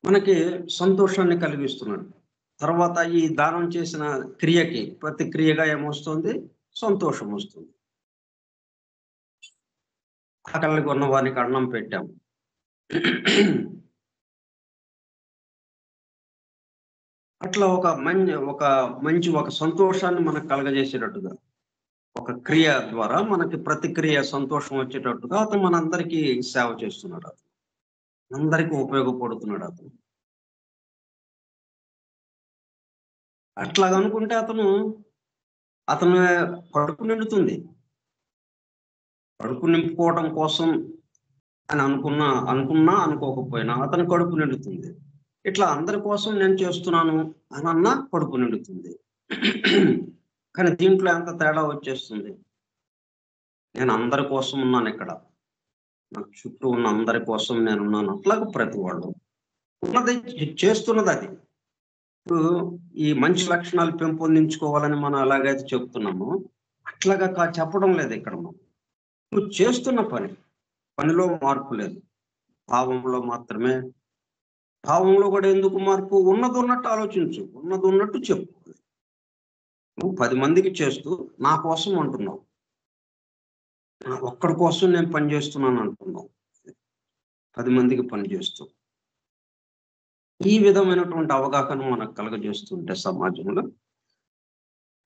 మనకి సంతోషాన్ని కలిగిస్తున్నాడు. తర్వాత ఈ దానం చేసిన క్రియకి ప్రతిక్రియగా ఏమొస్తుంది? సంతోషం వస్తుంది. ఆకలిగా ఉన్న వారికి అన్నం పెట్టాం. అట్లా ఒక సంతోషాన్ని మనకు కలగజేసేటట్టుగా, ఒక క్రియ ద్వారా మనకి ప్రతిక్రియ సంతోషం వచ్చేటట్టుగా అతను మనందరికీ సేవ చేస్తున్నాడు. అతను అందరికీ ఉపయోగపడుతున్నాడు అతను. అట్లాగనుకుంటే అతను కడుపు నిండుతుంది. కడుపు నింపుకోవడం కోసం అని అనుకున్నా అనుకోకపోయినా అతని కడుపు నిండుతుంది. ఇట్లా అందరి కోసం నేను చేస్తున్నాను అనన్నా కడుపు నిండుతుంది. కానీ దీంట్లో ఎంత తేడా వచ్చేస్తుంది? నేను అందరి కోసం ఉన్నాను ఇక్కడ. నాకు చుట్టూ ఉన్న అందరి కోసం నేనున్నాను. అట్లాగే ప్రతి వాళ్ళు ఉన్నది చేస్తున్నది అది. ఇప్పుడు ఈ మంచి లక్షణాలు పెంపొందించుకోవాలని మనం ఎలాగైతే చెప్తున్నామో అట్లాగా చెప్పడం లేదు ఇక్కడ మనం. నువ్వు చేస్తున్న పనిలో మార్పు లేదు. భావంలో మాత్రమే. భావంలో కూడా ఎందుకు మార్పు? ఉన్నది ఉన్నట్టు ఆలోచించు, ఉన్నది ఉన్నట్టు చెప్పు. నువ్వు 10 మందికి చేస్తూ నా కోసం అంటున్నావు, నా ఒక్కడి కోసం నేను పని చేస్తున్నాను అంటున్నావు. 10 మందికి పని చేస్తూ ఈ విధమైనటువంటి అవగాహన మనకు కలగజేస్తుంటే సమాజంలో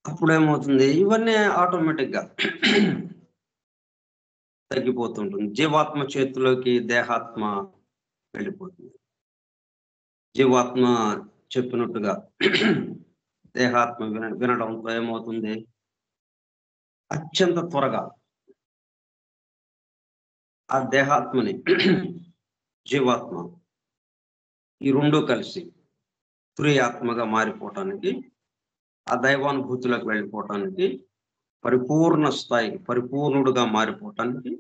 అప్పుడేమవుతుంది? ఇవన్నీ ఆటోమేటిక్గా తగ్గిపోతుంటుంది. జీవాత్మ చేతిలోకి దేహాత్మ వెళ్ళిపోతుంది. జీవాత్మ చెప్పినట్టుగా దేహాత్మ వినడంతో ఏమవుతుంది? అత్యంత త్వరగా ఆ దేహాత్మని జీవాత్మ ఈ రెండు కలిసి తురియాత్మగా మారిపోవటానికి, ఆ దైవానుభూతిలోకి వెళ్ళిపోవటానికి, పరిపూర్ణ స్థాయికి పరిపూర్ణుడుగా మారిపోవటానికి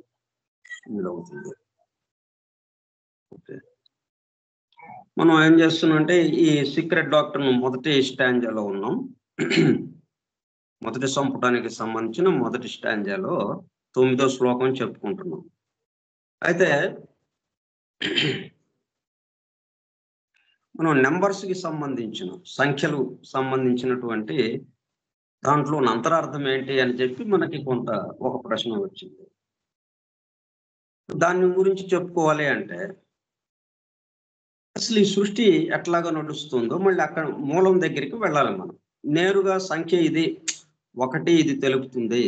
వీలవుతుంది. ఓకే, మనం ఏం చేస్తున్నామంటే ఈ సీక్రెట్ డాక్టర్ మొదటి స్టాంజాలో ఉన్నాం. మొదటి సంపుటానికి సంబంధించిన మొదటి స్టాంజాలో 9వ శ్లోకం చెప్పుకుంటున్నాం. అయితే మనం నెంబర్స్కి సంబంధించిన సంఖ్యలు సంబంధించినటువంటి దాంట్లో అంతరార్థం ఏంటి అని చెప్పి మనకి ఒక ప్రశ్న వచ్చింది. దాని గురించి చెప్పుకోవాలి అంటే అసలు ఈ సృష్టి ఎట్లాగా నడుస్తుందో మళ్ళీ అక్కడ మూలం దగ్గరికి వెళ్ళాలి మనం. నేరుగా సంఖ్య ఇది 1 ఇది తెలుపుతుంది,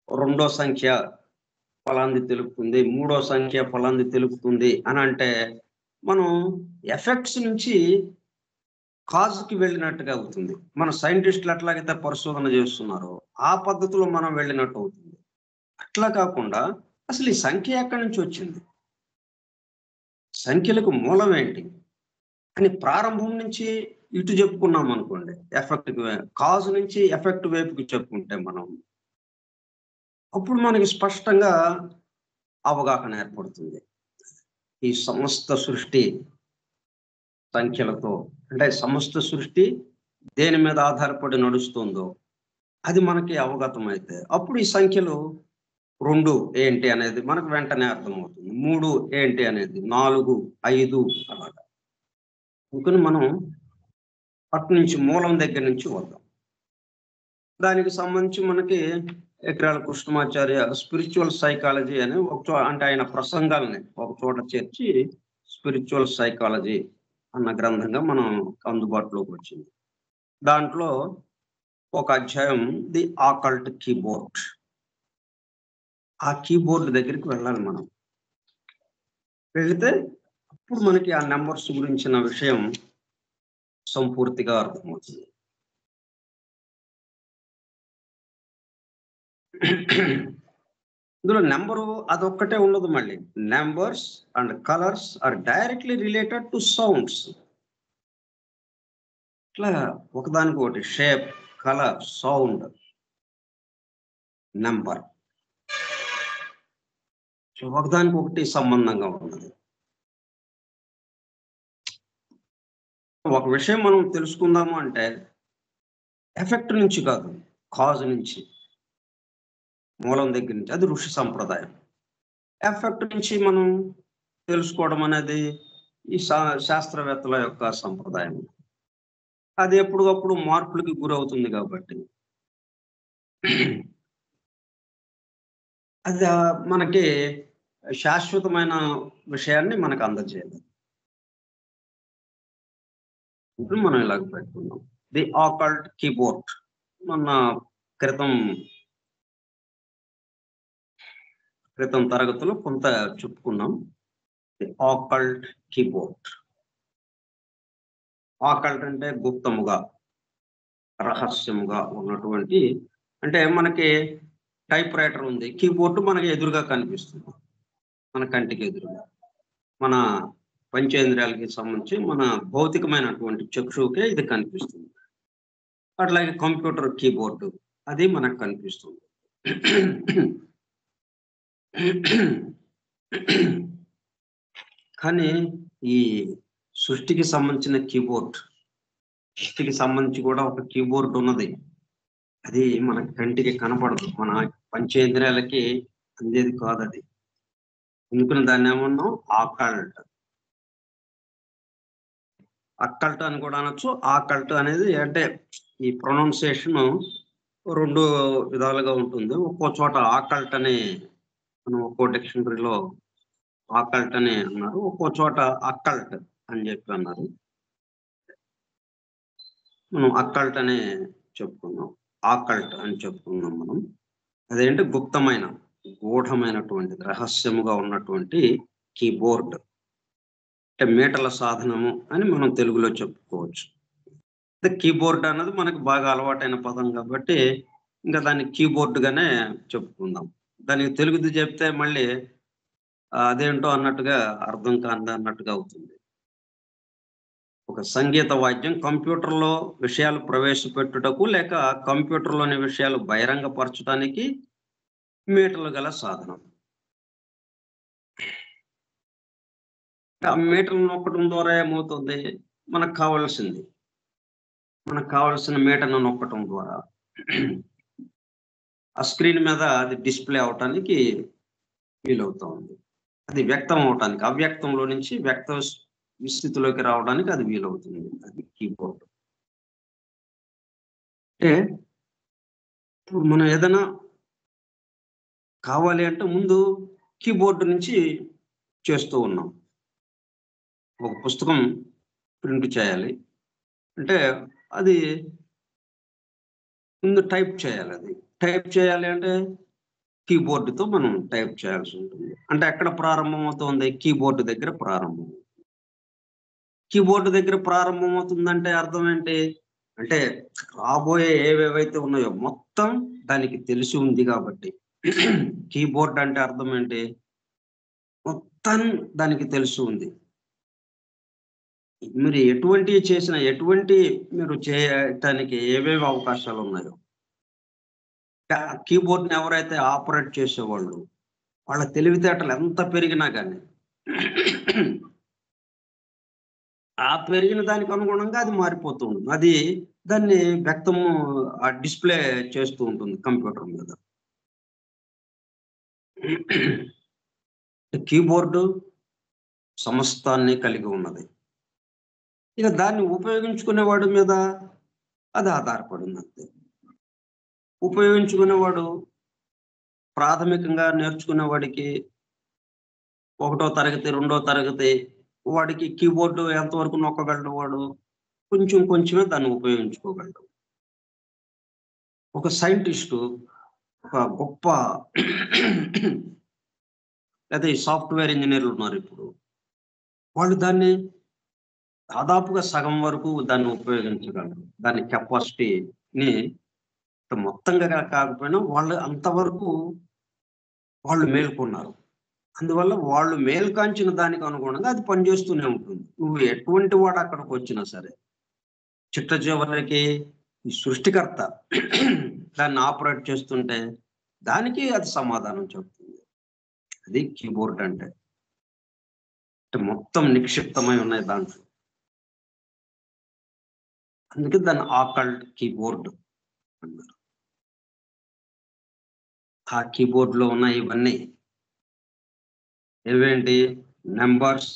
రెండో సంఖ్య ఫలాంది తెలుపుతుంది, మూడో సంఖ్య ఫలాంది తెలుపుతుంది అని అంటే మనం ఎఫెక్ట్స్ నుంచి కాజ్కి వెళ్ళినట్టుగా అవుతుంది. మన సైంటిస్టులు ఎట్లాగైతే పరిశోధన చేస్తున్నారో ఆ పద్ధతిలో మనం వెళ్ళినట్టు అవుతుంది. అట్లా కాకుండా అసలు ఈ సంఖ్య ఎక్కడి నుంచి వచ్చింది, సంఖ్యలకు మూలం ఏంటి అని ప్రారంభం నుంచి ఇటు చెప్పుకున్నాం అనుకోండి, ఎఫెక్ట్ కాజ్ నుంచి ఎఫెక్ట్ వైపుకి చెప్పుకుంటే మనం అప్పుడు మనకి స్పష్టంగా అవగాహన ఏర్పడుతుంది. ఈ సమస్త సృష్టి సంఖ్యలతో, అంటే సమస్త సృష్టి దేని మీద ఆధారపడి నడుస్తుందో అది మనకి అవగతమైతే అప్పుడు ఈ సంఖ్యలు 2 ఏంటి అనేది మనకు వెంటనే అర్థమవుతుంది. 3 ఏంటి అనేది, 4, 5 అలాగా. అందుకని మనం అటు నుంచి మూలం దగ్గర నుంచి వద్దాం. దానికి సంబంధించి మనకి ఎకరాల కృష్ణమాచార్య స్పిరిచువల్ సైకాలజీ అని అంటే ఆయన ప్రసంగాలని ఒక చోట చేర్చి స్పిరిచువల్ సైకాలజీ అన్న గ్రంథంగా మనం అందుబాటులోకి వచ్చింది. దాంట్లో ఒక అధ్యాయం ది ఆకల్ట్ కీబోర్డ్. ఆ కీబోర్డ్ దగ్గరికి వెళ్ళాలి మనం. వెళితే అప్పుడు మనకి ఆ నెంబర్స్ గురించిన విషయం సంపూర్తిగా అర్థమవుతుంది. ఇందులో నెంబరు అదొక్కటే ఉండదు. మళ్ళీ numbers and colours are directly related to sounds. ఇట్లా ఒకదానికి ఒకటి షేప్, కలర్, సౌండ్, నెంబర్ ఒకదానికి ఒకటి సంబంధంగా ఉన్నది. ఒక విషయం మనం తెలుసుకుందాము అంటే ఎఫెక్ట్ నుంచి కాదు, కాజ్ నుంచి, మూలం దగ్గర నుంచి. అది ఋషి సంప్రదాయం. ఎఫెక్ట్ నుంచి మనం తెలుసుకోవడం అనేది ఈ శాస్త్రవేత్తల యొక్క సంప్రదాయం. అది ఎప్పటికప్పుడు మార్పులకి గురవుతుంది కాబట్టి అది మనకి శాశ్వతమైన విషయాన్ని మనకు అందజేయదు. ఇప్పుడు మనం ఇలాగ పెట్టుకున్నాం. ది ఆకల్ట్ కీబోర్డ్ మన క్రితం తరగతిలో కొంత చెప్పుకున్నాం. The occult keyboard. ఆకల్ట్ అంటే గుప్తముగా, రహస్యముగా ఉన్నటువంటి, అంటే మనకి టైప్ రైటర్ ఉంది, కీబోర్డ్ మనకి ఎదురుగా కనిపిస్తుంది, మన కంటికి ఎదురుగా, మన పంచేంద్రియాలకి సంబంధించి మన భౌతికమైనటువంటి చక్షువుకే ఇది కనిపిస్తుంది. అట్లాగే కంప్యూటర్ కీబోర్డు అది మనకు కనిపిస్తుంది. కానీ ఈ సృష్టికి సంబంధించిన సృష్టికి సంబంధించి కూడా ఒక కీబోర్డ్ ఉన్నది. అది మన కంటికి కనపడదు, మన పంచేంద్రియాలకి అందేది కాదు అది. ఎందుకని దాన్ని ఏమన్నాం? ఆకల్ట్. అక్కల్ట్ అని కూడా అనొచ్చు. ఆకల్ట్ అనేది అంటే ఈ ప్రొనౌన్సియేషన్ 2 విధాలుగా ఉంటుంది. ఒక్కో చోట ఆకల్ట్ అని మనం ఒక్కో డిక్షనరీలో ఆకల్ట్ అని అన్నారు, ఒక్కో చోట అక్కల్ట్ అని చెప్పి అన్నారు. మనం అక్కల్ట్ అనే చెప్పుకున్నాం, ఆకల్ట్ అని చెప్పుకున్నాం మనం. అదేంటి? గుప్తమైన, గూఢమైనటువంటి, రహస్యముగా ఉన్నటువంటి కీబోర్డ్, అంటే మీటల సాధనము అని మనం తెలుగులో చెప్పుకోవచ్చు. కీబోర్డ్ అన్నది మనకు బాగా అలవాటైన పదం కాబట్టి ఇంకా దాన్ని కీబోర్డ్ గానే చెప్పుకుందాం. దానికి తెలుగుది చెప్తే మళ్ళీ అదేంటో అన్నట్టుగా, అర్థం కాంది అన్నట్టుగా అవుతుంది. ఒక సంగీత వాద్యం కంప్యూటర్లో విషయాలు ప్రవేశపెట్టుటకు లేక కంప్యూటర్లోని విషయాలు బహిరంగపరచడానికి మీటర్లు గల సాధనం. ఆ మీటర్లు నొక్కడం ద్వారా ఏమవుతుంది? మనకు కావాల్సిన మీటర్ను నొక్కటం ద్వారా ఆ స్క్రీన్ మీద అది డిస్ప్లే అవటానికి వీలవుతా ఉంది. అది వ్యక్తం అవటానికి, అవ్యక్తంలో నుంచి వ్యక్త స్థితిలోకి రావడానికి అది వీలవుతుంది. అది కీబోర్డ్. అంటే ఇప్పుడు మనం ఏదైనా కావాలి అంటే ముందు కీబోర్డ్ నుంచి చేస్తూ ఉన్నాం. ఒక పుస్తకం ప్రింట్ చేయాలి అంటే అది ముందు టైప్ చేయాలి. అది టైప్ చేయాలి అంటే కీబోర్డ్తో మనం టైప్ చేయాల్సి ఉంటుంది. అంటే ఎక్కడ ప్రారంభం అవుతుంది? కీబోర్డ్ దగ్గర ప్రారంభం. కీబోర్డ్ దగ్గర ప్రారంభం అవుతుందంటే అర్థం ఏంటి? అంటే రాబోయే ఏవేవైతే ఉన్నాయో మొత్తం దానికి తెలిసి ఉంది కాబట్టి. కీబోర్డ్ అంటే అర్థం ఏంటి? మొత్తం దానికి తెలిసి ఉంది. మీరు ఎటువంటివి చేసినా, మీరు చేయటానికి ఏవేవి అవకాశాలు ఉన్నాయో, కీబోర్డ్ని ఎవరైతే ఆపరేట్ చేసేవాళ్ళు, వాళ్ళ తెలివితేటలు ఎంత పెరిగినా కానీ ఆ పెరిగిన దానికి అనుగుణంగా అది మారిపోతూ ఉంటుంది. అది దాన్ని వ్యక్తము డిస్ప్లే చేస్తూ ఉంటుంది కంప్యూటర్ మీద. కీబోర్డు సమస్తాన్ని కలిగి ఉన్నది. ఇక దాన్ని ఉపయోగించుకునేవాడి మీద అది ఆధారపడింది అంతే. ఉపయోగించుకునేవాడు ప్రాథమికంగా నేర్చుకునేవాడికి 1వ తరగతి, 2వ తరగతి వాడికి కీబోర్డు ఎంతవరకు నొక్కగలడు? వాడు కొంచెమే దాన్ని ఉపయోగించుకోగలడు. ఒక సైంటిస్టు, ఒక గొప్ప లేదా ఈ సాఫ్ట్వేర్ ఇంజనీర్లు ఉన్నారు ఇప్పుడు, వాళ్ళు దాన్ని దాదాపుగా సగం వరకు దాన్ని ఉపయోగించగలరు. దాని కెపాసిటీని మొత్తంగా కాకపోయినా వాళ్ళు అంతవరకు వాళ్ళు మేల్కొన్నారు. అందువల్ల వాళ్ళు మేల్కాంచిన దానికి అనుగుణంగా అది పనిచేస్తూనే ఉంటుంది. నువ్వు ఎటువంటి వాడు అక్కడికి వచ్చినా సరే, చిట్ట చివరికి ఈ సృష్టికర్త దాన్ని ఆపరేట్ చేస్తుంటే దానికి అది సమాధానం చెప్తుంది. అది కీబోర్డ్ అంటే మొత్తం నిక్షిప్తమై ఉన్నాయి దాంట్లో. అందుకే దాన్ని ఆకల్ట్ కీబోర్డ్ అన్నారు. ఆ కీబోర్డ్ లో ఉన్న ఇవన్నీ ఏవేంటి? Numbers,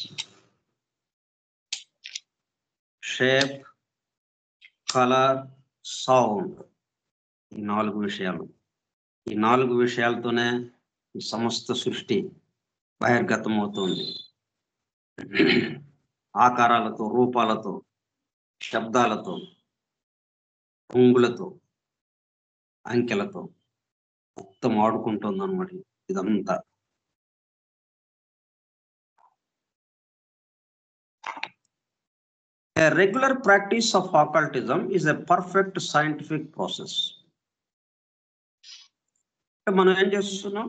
shape, colour, sound. ఈ 4 విషయాలు. ఈ 4 విషయాలతోనే ఈ సమస్త సృష్టి బహిర్గతమవుతుంది. ఆకారాలతో, రూపాలతో, శబ్దాలతో, రంగులతో, అంకెలతో మొత్తం ఆడుకుంటుంది అన్నమాట ఇదంతా. A regular practice of occultism is a perfect scientific process. మనం ఏం చేస్తున్నాం?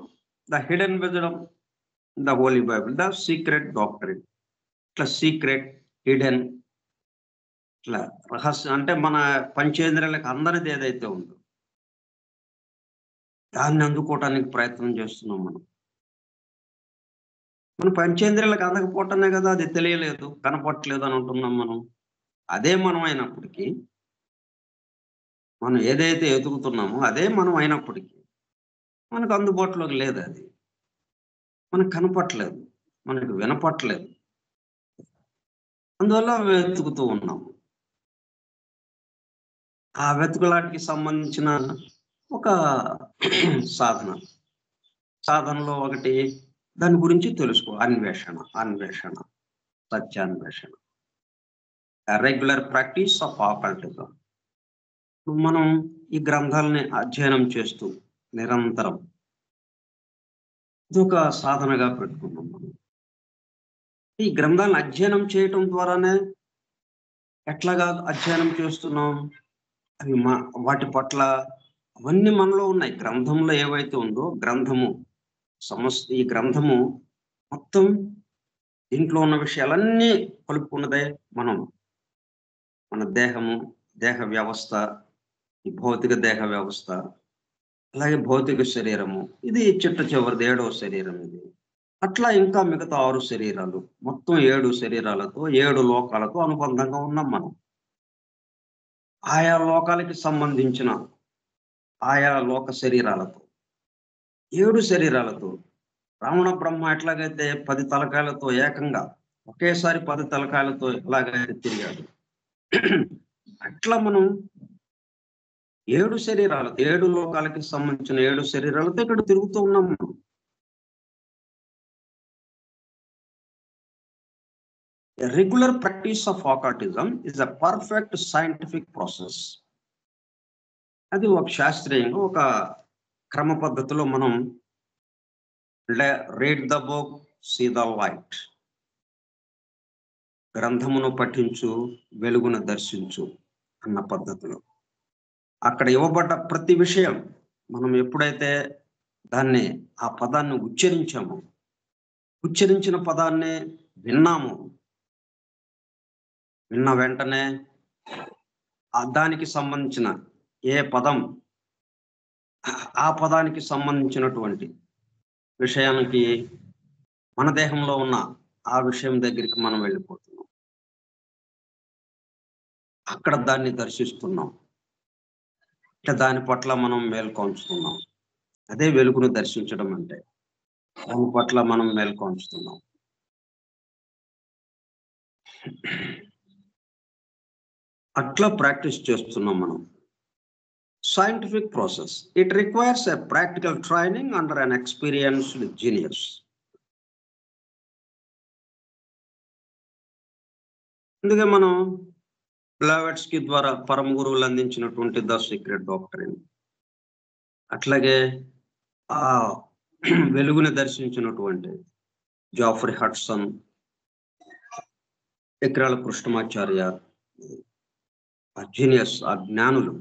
The hidden wisdom, the Holi Bible, the secret doctrine. ఇట్లా సీక్రెట్, హిడెన్, ఇట్లా రహస్యం అంటే మన పంచేంద్రియాలకు అందరిది ఏదైతే ఉందో దాన్ని అందుకోవటానికి ప్రయత్నం చేస్తున్నాం మనం. మన పంచేంద్రియాలకు అందకపోవటమే కదా, అది తెలియలేదు, కనపట్టలేదు అని అంటున్నాం మనం. అదే మనం అయినప్పటికీ, మనం ఏదైతే ఎదుగుతున్నామో అదే మనం అయినప్పటికీ మనకు అందుబాటులోకి లేదు. అది మనకు కనపట్లేదు, మనకు వినపట్లేదు. అందువల్ల వెతుకుతూ ఉన్నాము. ఆ వెతుకులాటికి సంబంధించిన ఒక సాధనలో ఒకటి దాని గురించి తెలుసుకో. అన్వేషణ, సత్యాన్వేషణ. Regular practice of occultism. మనం ఈ గ్రంథాలని అధ్యయనం చేస్తూ నిరంతరం ఇదొక సాధనగా పెట్టుకున్నాం. మనం ఈ గ్రంథాలను అధ్యయనం చేయటం ద్వారానే ఎట్లాగా అధ్యయనం చేస్తున్నాం, అవి వాటి పట్ల అవన్నీ మనలో ఉన్నాయి. గ్రంథంలో ఏవైతే ఉందో ఈ గ్రంథము మొత్తం దీంట్లో ఉన్న విషయాలన్నీ కలుపుకున్నదే మనం. మన దేహము, దేహ వ్యవస్థ, ఈ భౌతిక దేహ వ్యవస్థ, అలాగే భౌతిక శరీరము, ఇది చివరిది 7వ శరీరం. ఇది అట్లా ఇంకా మిగతా 6 శరీరాలు, మొత్తం 7 శరీరాలతో 7 లోకాలతో అనుబంధంగా ఉన్నాం మనం. ఆయా లోకాలకి సంబంధించిన ఆయా లోక శరీరాలతో, 7 శరీరాలతో రావణ బ్రహ్మ ఎట్లాగైతే 10 తలకాయలతో ఏకంగా ఒకేసారి 10 తలకాయలతో ఎలాగైతే తిరిగాడు, అట్లా మనం 7 శరీరాలతో, 7 లోకాలకి సంబంధించిన 7 శరీరాలతో ఇక్కడ తిరుగుతూ ఉన్నాం మనం. A regular practice of occultism is a perfect scientific process. అది ఒక శాస్త్రీయంగా ఒక క్రమ పద్ధతిలో మనం read the book, see the light. గ్రంథమును పఠించు, వెలుగును దర్శించు అన్న పద్ధతిలో అక్కడ ఇవ్వబడ్డ ప్రతి విషయం మనం ఎప్పుడైతే ఆ పదాన్ని ఉచ్చరించామో, ఉచ్చరించిన పదాన్ని విన్నాము, విన్న వెంటనే దానికి సంబంధించిన ఏ పదం, ఆ పదానికి సంబంధించినటువంటి విషయానికి మన దేహంలో ఉన్న ఆ విషయం దగ్గరికి మనం వెళ్ళిపోతున్నాం. అక్కడ దాన్ని దర్శిస్తున్నాం. దాని పట్ల మనం మేల్కొంచుతున్నాం. అదే వెలుగును దర్శించడం అంటే. దాని పట్ల మనం మేల్కొంచుతున్నాం. అట్లా ప్రాక్టీస్ చేస్తున్నాం మనం. Scientific process. It requires a practical training under an experienced genius. అందుకే మనం బ్లావెట్స్కీ ద్వారా పరమ గురువులు అందించినటువంటి ద సీక్రెట్ డాక్టరీన్, అట్లాగే ఆ వెలుగుని దర్శించినటువంటి జాఫ్రీ హడ్సన్, ఎక్రాల కృష్ణమాచార్య, ఆ జీనియస్, ఆ జ్ఞానులు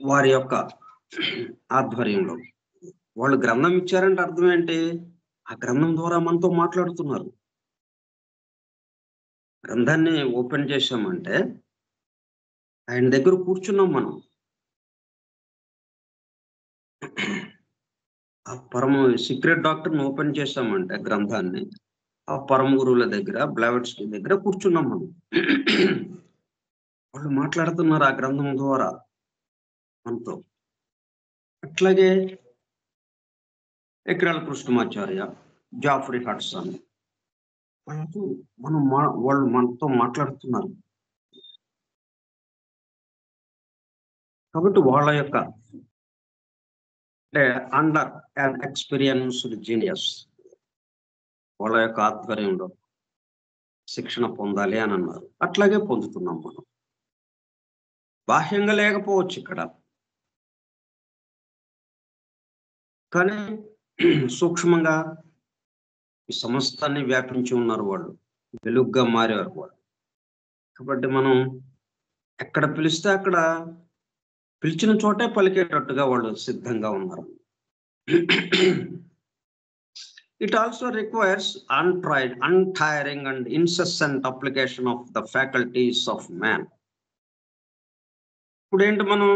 వారి యొక్క ఆధ్వర్యంలో వాళ్ళు గ్రంథం ఇచ్చారంటే అర్థం ఏంటి? ఆ గ్రంథం ద్వారా మనతో మాట్లాడుతున్నారు. గ్రంథాన్ని ఓపెన్ చేసామంటే ఆయన దగ్గర కూర్చున్నాం మనం. ఆ పరమ సీక్రెట్ డాక్టర్ని ఓపెన్ చేసామంటే గ్రంథాన్ని, ఆ పరమ గురువుల దగ్గర, బ్లావెట్స్కీ దగ్గర కూర్చున్నాం మనం. వాళ్ళు మాట్లాడుతున్నారు ఆ గ్రంథం ద్వారా మనతో. అట్లాగే ఎక్రాల కృష్ణమాచార్య, జాఫ్రీ హడ్సన్, వాళ్ళు మనతో మాట్లాడుతున్నారు. కాబట్టి వాళ్ళ యొక్క అంటే అండర్ అండ్ ఎక్స్పీరియన్స్డ్ జీనియస్ వాళ్ళ యొక్క ఆధ్వర్యంలో శిక్షణ పొందాలి అని అన్నారు. అట్లాగే పొందుతున్నాం మనం. బాహ్యంగా లేకపోవచ్చు ఇక్కడ, కానీ సూక్ష్మంగా ఈ సమస్తాన్ని వ్యాపించి ఉన్నారు వాళ్ళు, వెలుగుగా మారారు వాళ్ళు. కాబట్టి మనం ఎక్కడ పిలిస్తే అక్కడ పిలిచిన చోటే పలికేటట్టుగా వాళ్ళు సిద్ధంగా ఉన్నారు. It also requires untiring and incessant application of the faculties of man. ఇప్పుడు ఏంటి, మనం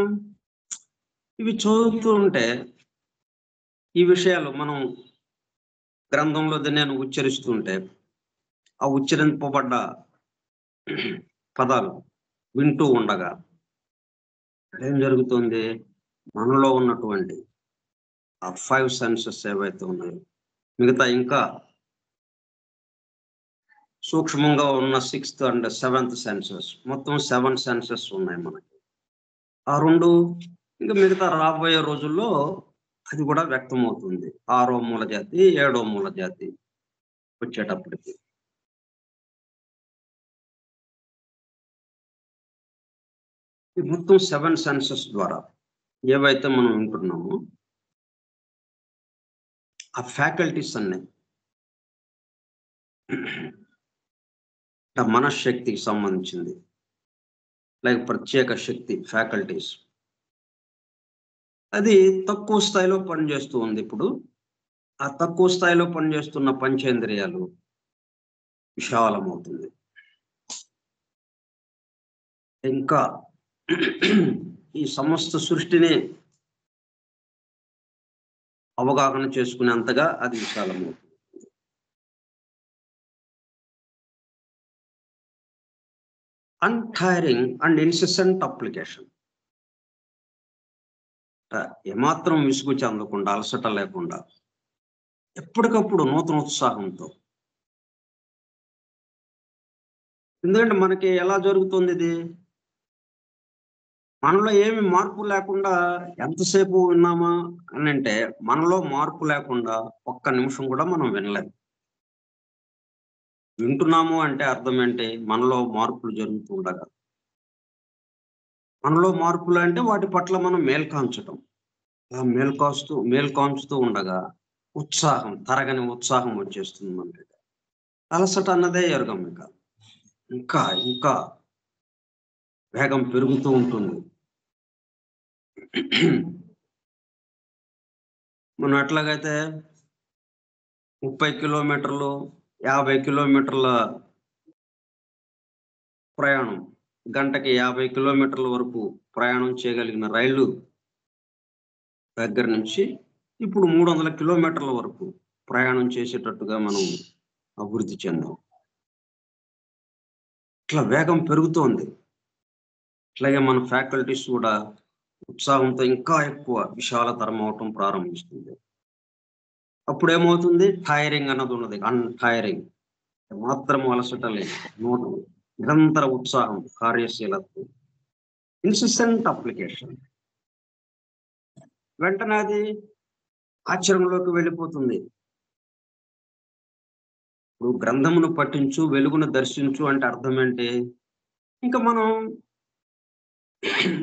ఇవి చదువుతూ ఉంటే ఈ విషయాలు మనం గ్రంథంలో నేను ఉచ్చరిస్తుంటే ఆ ఉచ్చరింపబడ్డ పదాలు వింటూ ఉండగా ఏం జరుగుతుంది, మనలో ఉన్నటువంటి ఆ 5 సెన్సెస్ ఏవైతే ఉన్నాయో, మిగతా ఇంకా సూక్ష్మంగా ఉన్న 6th and 7th సెన్సెస్, మొత్తం 7 సెన్సెస్ ఉన్నాయి మనకి. ఆ 2 ఇంకా మిగతా రాబోయే రోజుల్లో అది కూడా వ్యక్తమవుతుంది. 6వ మూల జాతి, 7వ మూల జాతి వచ్చేటప్పటికి. ఈ మొత్తం 7 సెన్సెస్ ద్వారా ఏవైతే మనం వింటున్నామో ఆ ఫ్యాకల్టీస్ అన్నీ మనశ్శక్తికి సంబంధించింది, లైక్ ప్రత్యేక శక్తి ఫ్యాకల్టీస్, అది తక్కువ స్థాయిలో పనిచేస్తూ ఉంది. ఇప్పుడు ఆ తక్కువ స్థాయిలో పనిచేస్తున్న పంచేంద్రియాలు విశాలమవుతుంది. ఇంకా ఈ సమస్త సృష్టిని అవగాహన చేసుకునేంతగా అది విశాలమవుతుంది. అన్టైరింగ్ అండ్ ఇన్సెసెంట్ అప్లికేషన్, ఏమాత్రం విసుగు చెందకుండా, అలసట లేకుండా, ఎప్పటికప్పుడు నూతన ఉత్సాహంతో. ఎందుకంటే మనకి ఎలా జరుగుతుంది ఇది, మనలో ఏమి మార్పు లేకుండా ఎంతసేపు విన్నామా అని అంటే, మనలో మార్పు లేకుండా ఒక్క నిమిషం కూడా మనం వినలేము. వింటున్నాము అంటే అర్థం ఏంటి, మనలో మార్పులు జరుగుతూ ఉండగా. మనలో మార్పులు అంటే వాటి పట్ల మనం మేల్కాంచటం, మేల్కాంచుతూ ఉండగా ఉత్సాహం, తరగని ఉత్సాహం వచ్చేస్తుంది మనకి. అలసట అన్నదే ఎరగం. ఇంకా ఇంకా వేగం పెరుగుతూ ఉంటుంది. మనం ఎట్లాగైతే 30 కిలోమీటర్లు 50 కిలోమీటర్ల ప్రయాణం, గంటకి 50 కిలోమీటర్ల వరకు ప్రయాణం చేయగలిగిన రైళ్లు దగ్గర నుంచి ఇప్పుడు 300 కిలోమీటర్ల వరకు ప్రయాణం చేసేటట్టుగా మనం అభివృద్ధి చెందాం. ఇట్లా వేగం పెరుగుతోంది. అట్లాగే మన ఫ్యాకల్టీస్ కూడా ఉత్సాహంతో ఇంకా ఎక్కువ విశాలతరం అవటం ప్రారంభిస్తుంది. అప్పుడు ఏమవుతుంది, టైరింగ్ అన్నది ఉన్నది, అన్టైరింగ్, మాత్రం అలసట లేదు, నిరంతర ఉత్సాహం, కార్యశీలత, ఇన్సిస్టెంట్ అప్లికేషన్, వెంటనే అది ఆచరణలోకి వెళ్ళిపోతుంది. ఇప్పుడు గ్రంథమును పఠించు, వెలుగును దర్శించు అంటే అర్థం ఏంటి, ఇంకా మనం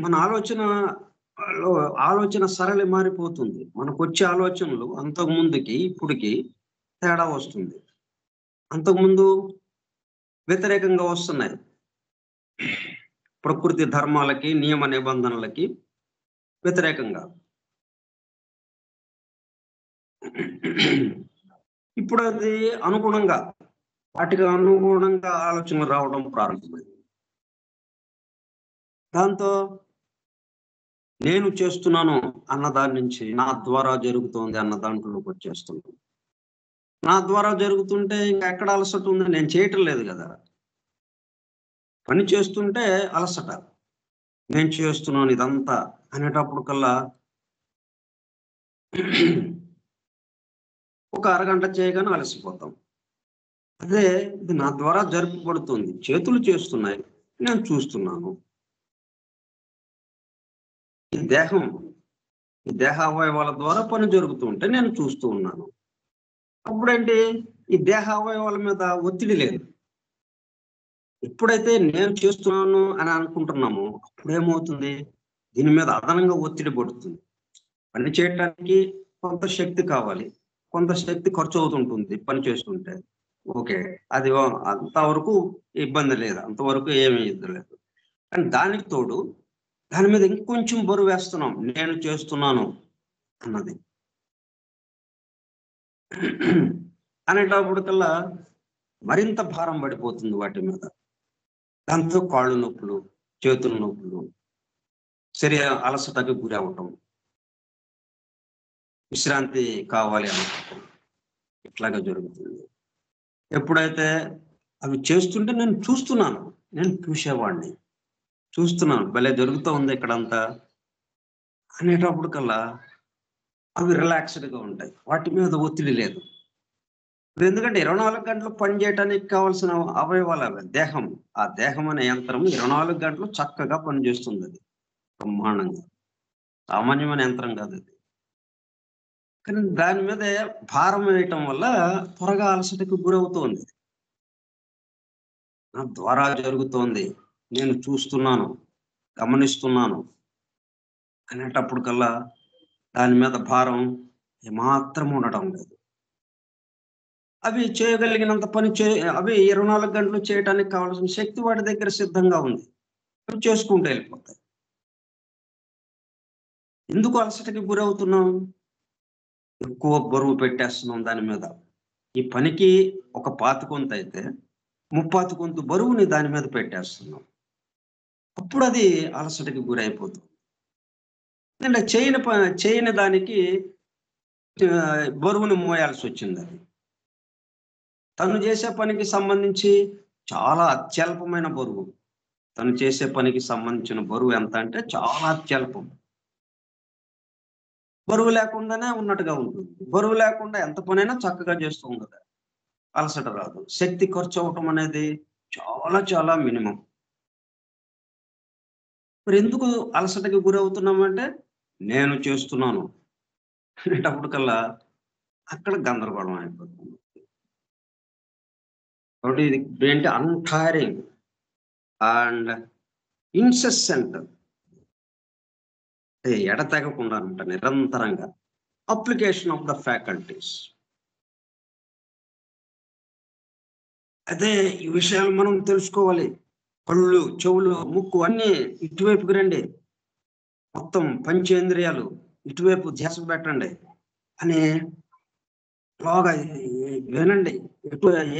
మన ఆలోచన సరళి మారిపోతుంది. మనకు వచ్చే ఆలోచనలు అంతకు ముందుకి ఇప్పటికి తేడా వస్తుంది. అంతకుముందు వ్యతిరేకంగా వస్తున్నాయి, ప్రకృతి ధర్మాలకి, నియమ నిబంధనలకి వ్యతిరేకంగా. ఇప్పుడు అది అనుగుణంగా, వాటికి అనుగుణంగా ఆలోచనలు రావడం ప్రారంభమైంది. దాంతో నేను చేస్తున్నాను అన్న దాని నుంచి నా ద్వారా జరుగుతోంది అన్న దాంట్లోకి వచ్చేస్తున్నాను. నా ద్వారా జరుగుతుంటే ఇంకా ఎక్కడ అలసట ఉంది, నేను చేయటం లేదు కదా. పని చేస్తుంటే అలసట, నేను చేస్తున్నాను ఇదంతా అనేటప్పుడు కల్లా ఒక అరగంట చేయగానే అలసిపోతాం. అదే ఇది నా ద్వారా జరుపబడుతుంది. చేతులు చేస్తున్నాయి, నేను చూస్తున్నాను. ఈ దేహం, ఈ దేహ అవయవాల ద్వారా పని జరుగుతూ ఉంటే నేను చూస్తూ ఉన్నాను. అప్పుడేంటి, ఈ దేహ అవయవాల మీద ఒత్తిడి లేదు. ఎప్పుడైతే నేను చేస్తున్నాను అని అనుకుంటున్నామో అప్పుడేమవుతుంది, దీని మీద అదనంగా ఒత్తిడి పడుతుంది. పని చేయటానికి కొంత శక్తి కావాలి. కొంత శక్తి ఖర్చు అవుతుంటుంది పని చేస్తుంటే. ఓకే. అది అంతవరకు ఇబ్బంది లేదు. అంతవరకు ఏమీ ఇబ్బంది లేదు. కానీ దానికి తోడు దాని మీద ఇంకొంచెం బరువేస్తున్నాం. నేను చేస్తున్నాను అన్నది. అనేటప్పటికల్లా మరింత భారం పడిపోతుంది వాటి మీద. దాంతో కాళ్ళు నొప్పులు, చేతుల నొప్పులు, అలసటకు గురి అవ్వటం, విశ్రాంతి కావాలి అనుకోవటం ఇట్లాగా జరుగుతుంది. ఎప్పుడైతే అవి చేస్తుంటే నేను చూస్తున్నాను, నేను చూసేవాడిని, చూస్తున్నాను భలే జరుగుతూ ఉంది ఇక్కడంతా అనేటప్పటికల్లా అవి రిలాక్స్డ్‌గా ఉంటాయి. వాటి మీద ఒత్తిడి లేదు. ఎందుకంటే 24 గంటలు పని చేయటానికి కావాల్సిన అవయవాలు అవి. దేహం. ఆ దేహం అనే యంత్రం 24 గంటలు చక్కగా పనిచేస్తుందది. బ్రహ్మాండంగా. సామాన్యమైన యంత్రం కాదది. కానీ దాని మీద భారం వేయటం వల్ల త్వరగా అలసటకు గురవుతోంది. నా ద్వారా జరుగుతోంది. నేను చూస్తున్నాను, గమనిస్తున్నాను అనేటప్పటికల్లా దాని మీద భారం ఏమాత్రం ఉండటం లేదు. అవి చేయగలిగినంత పని అవి 24 గంటలు చేయటానికి కావాల్సిన శక్తి వాటి దగ్గర సిద్ధంగా ఉంది. అవి చేసుకుంటూ వెళ్ళిపోతాయి. ఎందుకు అలసటకి గురవుతున్నాం? ఎక్కువ బరువు పెట్టేస్తున్నాం దాని మీద. ఈ పనికి ఒక పాతికొంతైతే, ముప్పాతికొంతు బరువుని దాని మీద పెట్టేస్తున్నాం. అప్పుడది అలసటకి గురైపోతుంది. అంటే చేయని దానికి బరువుని మోయాల్సొచ్చిందది. తను చేసే పనికి సంబంధించి చాలా అత్యల్పమైన బరువు. తను చేసే పనికి సంబంధించిన బరువు ఎంత అంటే చాలా అత్యల్పం. బరువు లేకుండానే ఉన్నట్టుగా ఉంటుంది. బరువు లేకుండా ఎంత పనైనా చక్కగా చేస్తూ ఉంటది. అలసట రాదు. శక్తి ఖర్చు అవ్వటం అనేది చాలా చాలా మినిమమ్. మరెందుకు అలసటకి గురవుతున్నామంటే, నేను చేస్తున్నాను అనేటప్పటికల్లా అక్కడ గందరగోళం అయిపోతుంది. కాబట్టి ఇది ఏంటి, అన్‌టైరింగ్ అండ్ ఇన్సెసెంట్, ఎడతెగకుండా అనమాట, నిరంతరంగా. Application of the faculties. అదే ఈ విషయాలు మనం తెలుసుకోవాలి. కళ్ళు, చెవులు, ముక్కు అన్నీ ఇటువైపుకి రండి. మొత్తం పంచేంద్రియాలు ఇటువైపు ధ్యాస పెట్టండి అని బాగా వినండి.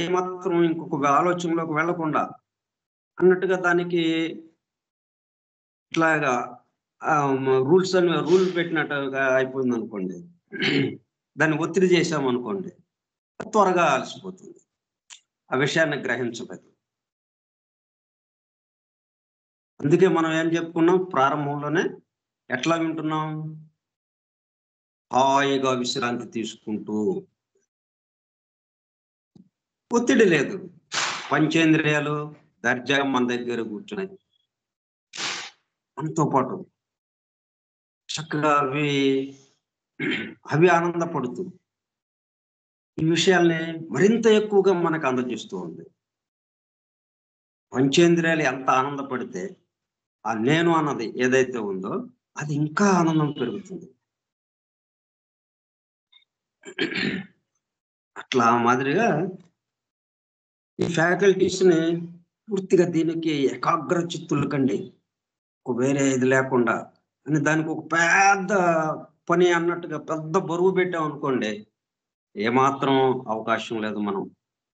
ఏమాత్రం ఇంకొక ఆలోచనలోకి వెళ్ళకుండా అన్నట్టుగా దానికి ఇట్లాగా రూల్ పెట్టినట్టుగా అయిపోయిందనుకోండి. దాన్ని ఒత్తిడి చేశామనుకోండి, త్వరగా అలసిపోతుంది. ఆ విషయాన్ని గ్రహించలేదు. అందుకే మనం ఏం చెప్పుకున్నాం ప్రారంభంలోనే, ఎట్లా వింటున్నాం? హాయిగా విశ్రాంతి తీసుకుంటూ. ఒత్తిడి లేదు. పంచేంద్రియాలు దర్జాగా మన దగ్గర కూర్చున్నాయి. మనతో పాటు చక్కగా అవి ఆనందపడుతూ ఈ విషయాల్ని మరింత ఎక్కువగా మనకు అందజేస్తూ ఉంది. పంచేంద్రియాలు ఎంత ఆనందపడితే ఆ నేను అన్నది ఏదైతే ఉందో అది ఇంకా ఆనందం పెరుగుతుంది. అట్లా మాదిరిగా ఈ ఫ్యాకల్టీస్‌ని పూర్తిగా దీనికి ఏకాగ్ర చిత్తులు కండి. వేరే ఇది లేకుండా అని దానికి ఒక పెద్ద పని అన్నట్టుగా పెద్ద బరువు పెట్టామనుకోండి, ఏమాత్రం అవకాశం లేదు మనం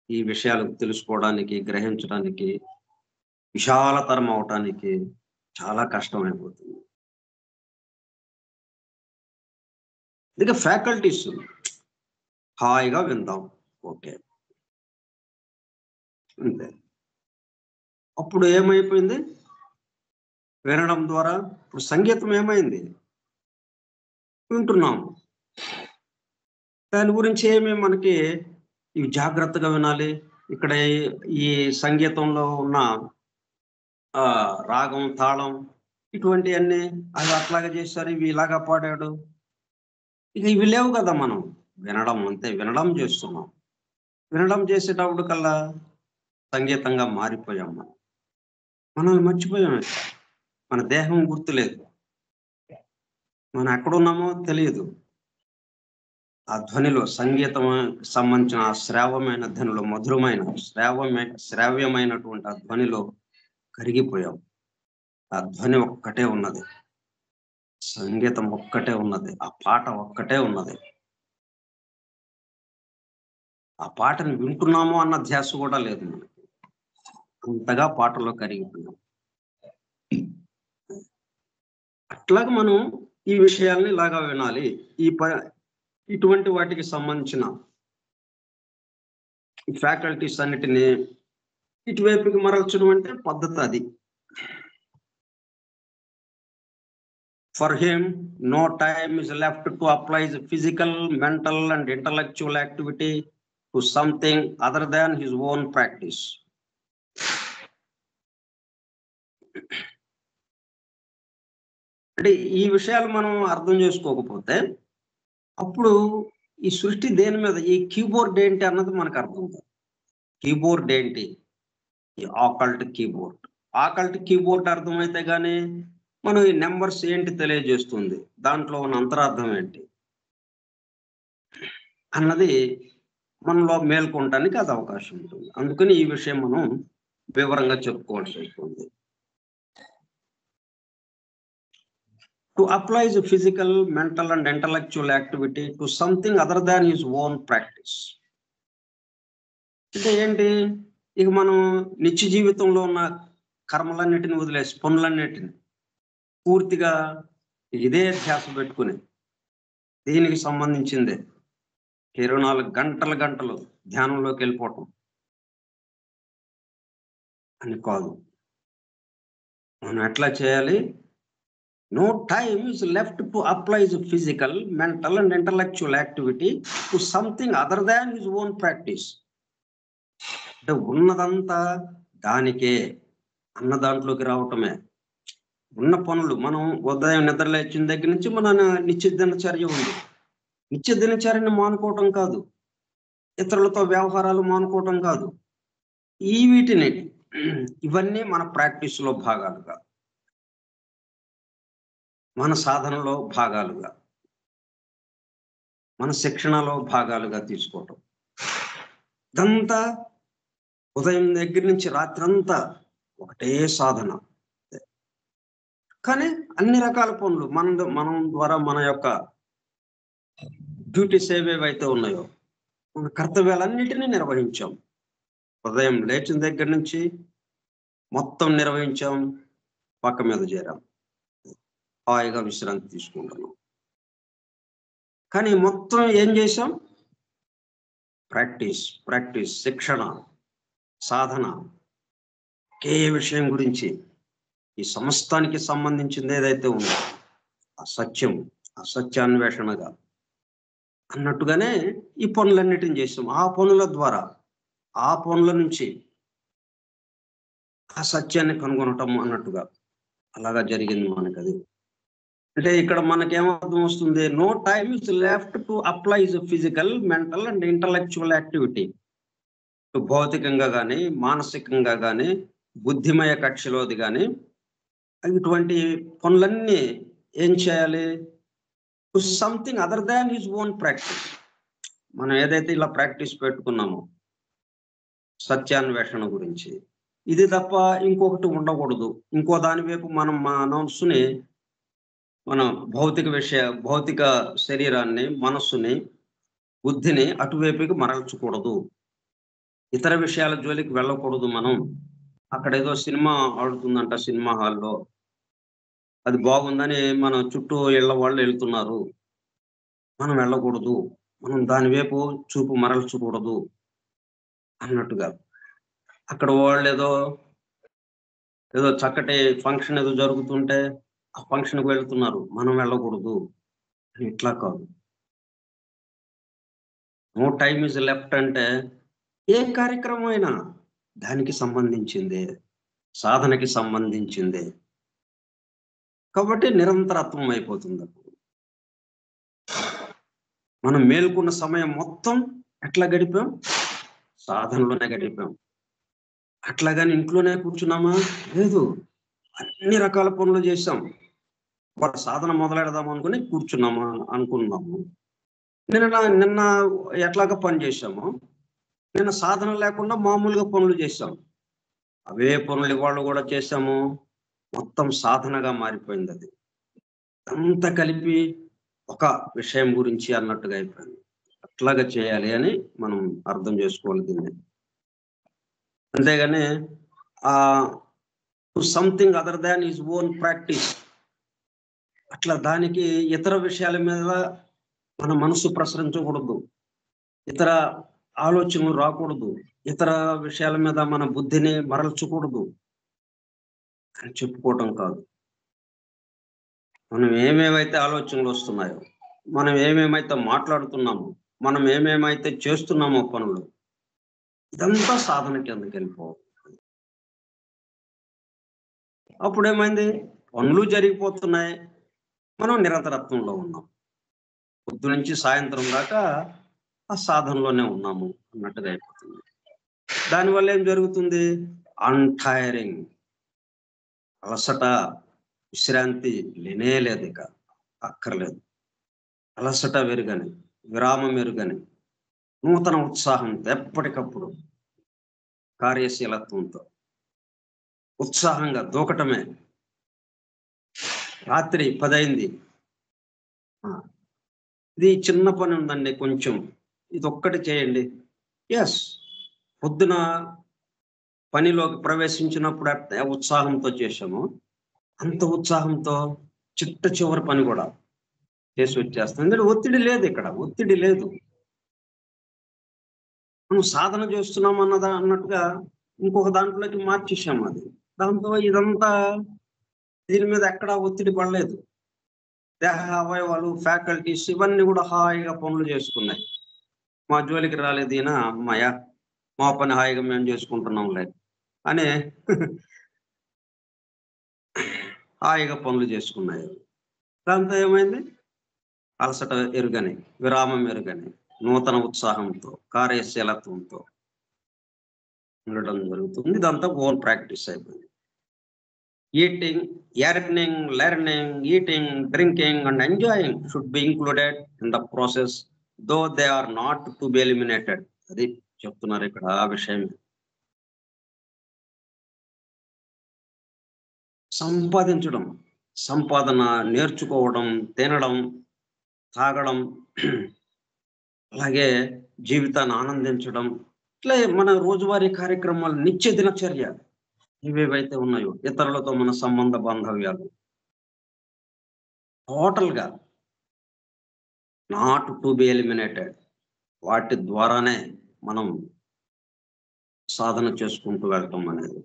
ఈ విషయాలు తెలుసుకోవడానికి, గ్రహించడానికి, విశాలతరం అవ్వటానికి చాలా కష్టమైపోతుంది. ఇక ఫ్యాకల్టీస్ హాయిగా విందాం. ఓకే. అంతే. అప్పుడు ఏమైపోయింది? వినడం ద్వారా ఇప్పుడు సంగీతం ఏమైంది? వింటున్నాం. దాని గురించి ఏమి మనకి ఇవి జాగ్రత్తగా వినాలి. ఇక్కడ ఈ సంగీతంలో ఉన్న రాగం, తాళం ఇటువంటియన్నీ అది అట్లాగా చేశారు, ఇవి ఇలాగా పాడాడు. ఇక ఇవి లేవు కదా మనం. వినడం అంతే. వినడం చేస్తున్నాం. వినడం చేసేటప్పుడు కల్లా సంగీతంగా మారిపోయాం మనం. మనల్ని మర్చిపోయాం ఇక. మన దేహం గుర్తులేదు. మనం ఎక్కడున్నామో తెలియదు. ఆ ధ్వనిలో సంగీతం సంబంధించిన ఆ శ్రావ్యమైన ధ్వనిలో, మధురమైన శ్రావ్యమైనటువంటి ఆ ధ్వనిలో కరిగిపోయాం. ఆ ధ్వని ఒక్కటే ఉన్నది. సంగీతం ఒక్కటే ఉన్నది. ఆ పాట ఒక్కటే ఉన్నది. ఆ పాటను వింటున్నాము అన్న ధ్యాస కూడా లేదు మనకి. అంతగా పాటలో కరిగిపోయాం. అట్లాగా మనం ఈ విషయాల్ని ఇలాగా వినాలి. ఇటువంటి వాటికి సంబంధించిన ఫ్యాకల్టీస్ అన్నిటిని ఇటువైపుకి మరల్చడం అంటే పద్ధతి అది. For him, no time is left to apply the physical, mental, and intellectual activity to something other than his own practice. అంటే ఈ విషయాలు మనం అర్థం చేసుకోకపోతే అప్పుడు ఈ సృష్టి దేని మీద, ఈ కీబోర్డ్ ఏంటి అన్నది మనకు అర్థం కాదు. కీబోర్డ్ ఏంటి? ఈ ఆకల్ట్ కీబోర్డ్. ఆకల్ట్ కీబోర్డ్ అర్థమైతే గానీ మనం ఈ నెంబర్స్ ఏంటి తెలియజేస్తుంది, దాంట్లో ఉన్న అంతరార్థం ఏంటి అన్నది మనలో మేల్కొనటానికి అది అవకాశం ఉంటుంది. అందుకని ఈ విషయం మనం వివరంగా చెప్పుకోవాల్సి వస్తుంది. To apply the physical, mental and intellectual activity to something other than his own practice. అంటే ఏంటి? ఇక మనం నిత్య జీవితంలో ఉన్న కర్మలన్నిటిని వదిలేసి, పనులన్నిటిని పూర్తిగా ఇదే ధ్యాస పెట్టుకుని దీనికి సంబంధించిందే 24 గంటలు ధ్యానంలోకి వెళ్ళిపోవటం అని కాదు. మనం ఎట్లా చేయాలి? No time is left to apply the physical, mental and intellectual activity to something other than his own practice. అంటే ఉన్నదంతా దానికే అన్న దాంట్లోకి రావటమే. ఉన్న పనులు మనం ఉదయం నిద్ర లేచిన దగ్గర నుంచి మన నిత్య దినచర్య ఉంది. నిత్య దినచర్యను మానుకోవటం కాదు, ఇతరులతో వ్యవహారాలు మానుకోవటం కాదు. వీటిని ఇవన్నీ మన ప్రాక్టీస్లో భాగాలుగా, మన సాధనలో భాగాలుగా, మన శిక్షణలో భాగాలుగా తీసుకోవటం. ఇదంతా ఉదయం దగ్గర నుంచి రాత్రంతా ఒకటే సాధన. కానీ అన్ని రకాల పనులు మనం ద్వారా మన యొక్క డ్యూటీస్ ఏవేవైతే ఉన్నాయో, మన కర్తవ్యాలన్నిటినీ నిర్వహించాం. ఉదయం లేచిన దగ్గర నుంచి మొత్తం నిర్వహించాం, పక్క మీద చేరాం, హాయిగా విశ్రాంతి తీసుకుంటున్నాం. కానీ మొత్తం ఏం చేశాం? ప్రాక్టీస్, శిక్షణ, సాధన. ఒకే విషయం గురించి, ఈ సమస్తానికి సంబంధించింది ఏదైతే ఉందో ఆ సత్యాన్వేషణగా అన్నట్టుగానే ఈ పనులన్నిటిని చేసాం. ఆ పనుల ద్వారా, ఆ పనుల నుంచి ఆ సత్యాన్ని కనుగొనటం అన్నట్టుగా అలాగా జరిగింది మనకది. అంటే ఇక్కడ మనకేమర్థం వస్తుంది? No time is left to apply the physical, mental and intellectual activity. భౌతికంగా కానీ, మానసికంగా కానీ, బుద్ధిమయ కక్షలోది కానీ ఇటువంటి పనులన్నీ ఏం చేయాలి? To something other than his own practice. మనం ఏదైతే ఇలా ప్రాక్టీస్ పెట్టుకున్నామో సత్యాన్వేషణ గురించి, ఇది తప్ప ఇంకొకటి ఉండకూడదు. ఇంకో దాని వైపు మనం మనస్సుని, మన భౌతిక శరీరాన్ని, మనస్సుని, బుద్ధిని అటువైపుకి మరల్చకూడదు. ఇతర విషయాల జోలికి వెళ్ళకూడదు. మనం అక్కడ ఏదో సినిమా ఆడుతుందంట సినిమా హాల్లో, అది బాగుందని మన చుట్టూ ఇళ్ళ వాళ్ళు వెళ్తున్నారు, మనం వెళ్ళకూడదు, మనం దాని వైపు చూపు మరల్చకూడదు అన్నట్టుగా. అక్కడ వాళ్ళు ఏదో చక్కటి ఫంక్షన్ ఏదో జరుగుతుంటే ఆ ఫంక్షన్కి వెళ్తున్నారు, మనం వెళ్ళకూడదు అని. ఇట్లా కాదు. నో టైమ్ ఇస్ లెఫ్ట్ అంటే ఏ కార్యక్రమం అయినా దానికి సంబంధించిందే, సాధనకి సంబంధించిందే. కాబట్టి నిరంతరత్వం అయిపోతుంది. మనం మేలుకున్న సమయం మొత్తం ఎట్లా గడిపాం? సాధనలోనే గడిపాం. అట్లాగని ఇంట్లోనే కూర్చున్నామా? లేదు. అన్ని రకాల పనులు చేశాం. సాధన మొదలెడదాం అనుకుని కూర్చున్నామా అనుకున్నాము. నిన్న ఎట్లాగా పని చేశాము, నిన్న సాధన లేకుండా మామూలుగా పనులు చేశాం. అవే పనులు ఇవాళ కూడా చేశాము. మొత్తం సాధనగా మారిపోయింది. అది అంతా కలిపి ఒక విషయం గురించి అన్నట్టుగా అయిపోయింది. అట్లాగా చేయాలి అని మనం అర్థం చేసుకోవాలి దీన్ని. అంతేగాని something other than his own practice, అట్లా దానికి ఇతర విషయాల మీద మన మనసు ప్రసరించకూడదు, ఇతర ఆలోచనలు రాకూడదు, ఇతర విషయాల మీద మన బుద్ధిని మరల్చకూడదు అని చెప్పుకోవటం కాదు. మనం ఏమేమైతే ఆలోచనలు వస్తున్నాయో, మనం ఏమేమైతే మాట్లాడుతున్నామో, మనం ఏమేమైతే చేస్తున్నామో పనులు, ఇదంతా సాధన కిందకి వెళ్ళిపోవాలి. అప్పుడేమైంది? పనులు జరిగిపోతున్నాయి, మనం నిరంతరత్వంలో ఉన్నాం. పొద్దు నుంచి సాయంత్రం దాకా ఆ సాధనలోనే ఉన్నాము అన్నట్టుగా అయిపోతుంది. దానివల్ల ఏం జరుగుతుంది? అన్టైరింగ్, అలసట, విశ్రాంతి లేనే లేదు, ఇక అక్కర్లేదు. అలసట వెరుగని, విరామం ఎరుగని నూతన ఉత్సాహంతో ఎప్పటికప్పుడు కార్యశీలత్వంతో ఉత్సాహంగా దూకటమే. రాత్రి 10 అయింది, ఇది చిన్న పని ఉందండి, కొంచెం ఇది ఒక్కటి చేయండి. ఎస్, పొద్దున పనిలోకి ప్రవేశించినప్పుడు ఉత్సాహంతో చేశాము, అంత ఉత్సాహంతో చిట్ట చివరి పని కూడా చేసి వచ్చేస్తాం. ఎందుకంటే ఒత్తిడి లేదు, ఇక్కడ ఒత్తిడి లేదు. మనం సాధన చేస్తున్నాం అన్నట్టుగా ఇంకొక దాంట్లోకి మార్చేసాము. అది దాంతో ఇదంతా దీని మీద ఎక్కడా ఒత్తిడి పడలేదు. దేహ అవయవాలు, ఫ్యాకల్టీస్ ఇవన్నీ కూడా హాయిగా పనులు చేసుకున్నాయి. మా జోలికి రాలేదు ఈయన, అమ్మాయ మా పని హాయిగా మేము చేసుకుంటున్నాంలే అని హాయిగా పనులు చేసుకున్నాయి. దాంతో ఏమైంది? అలసట ఎరుగని, విరామం ఎరుగని నూతన ఉత్సాహంతో కార్యశీలత్వంతో ఉండడం జరుగుతుంది. ఇదంతా ఓన్ ప్రాక్టీస్ అయిపోయింది. Eating, earning, learning, eating, drinking and enjoying should be included in the process, though they are not to be eliminated. అది చెప్తున్నారు ఇక్కడ ఆ విషయం. సంపాదించడం, సంపాదన, నేర్చుకోవడం, తినడం, తాగడం, అలాగే జీవితాన్ని ఆనందించడం, ఇట్లా మన రోజువారీ కార్యక్రమాలు, నిత్య దినచర్య ఇవేవైతే ఉన్నాయో, ఇతరులతో మన సంబంధ బాంధవ్యాలు, టోటల్గా నాట్ టు బి ఎలిమినేటెడ్, వాటి ద్వారానే మనం సాధన చేసుకుంటూ వెళ్తాం అనేది.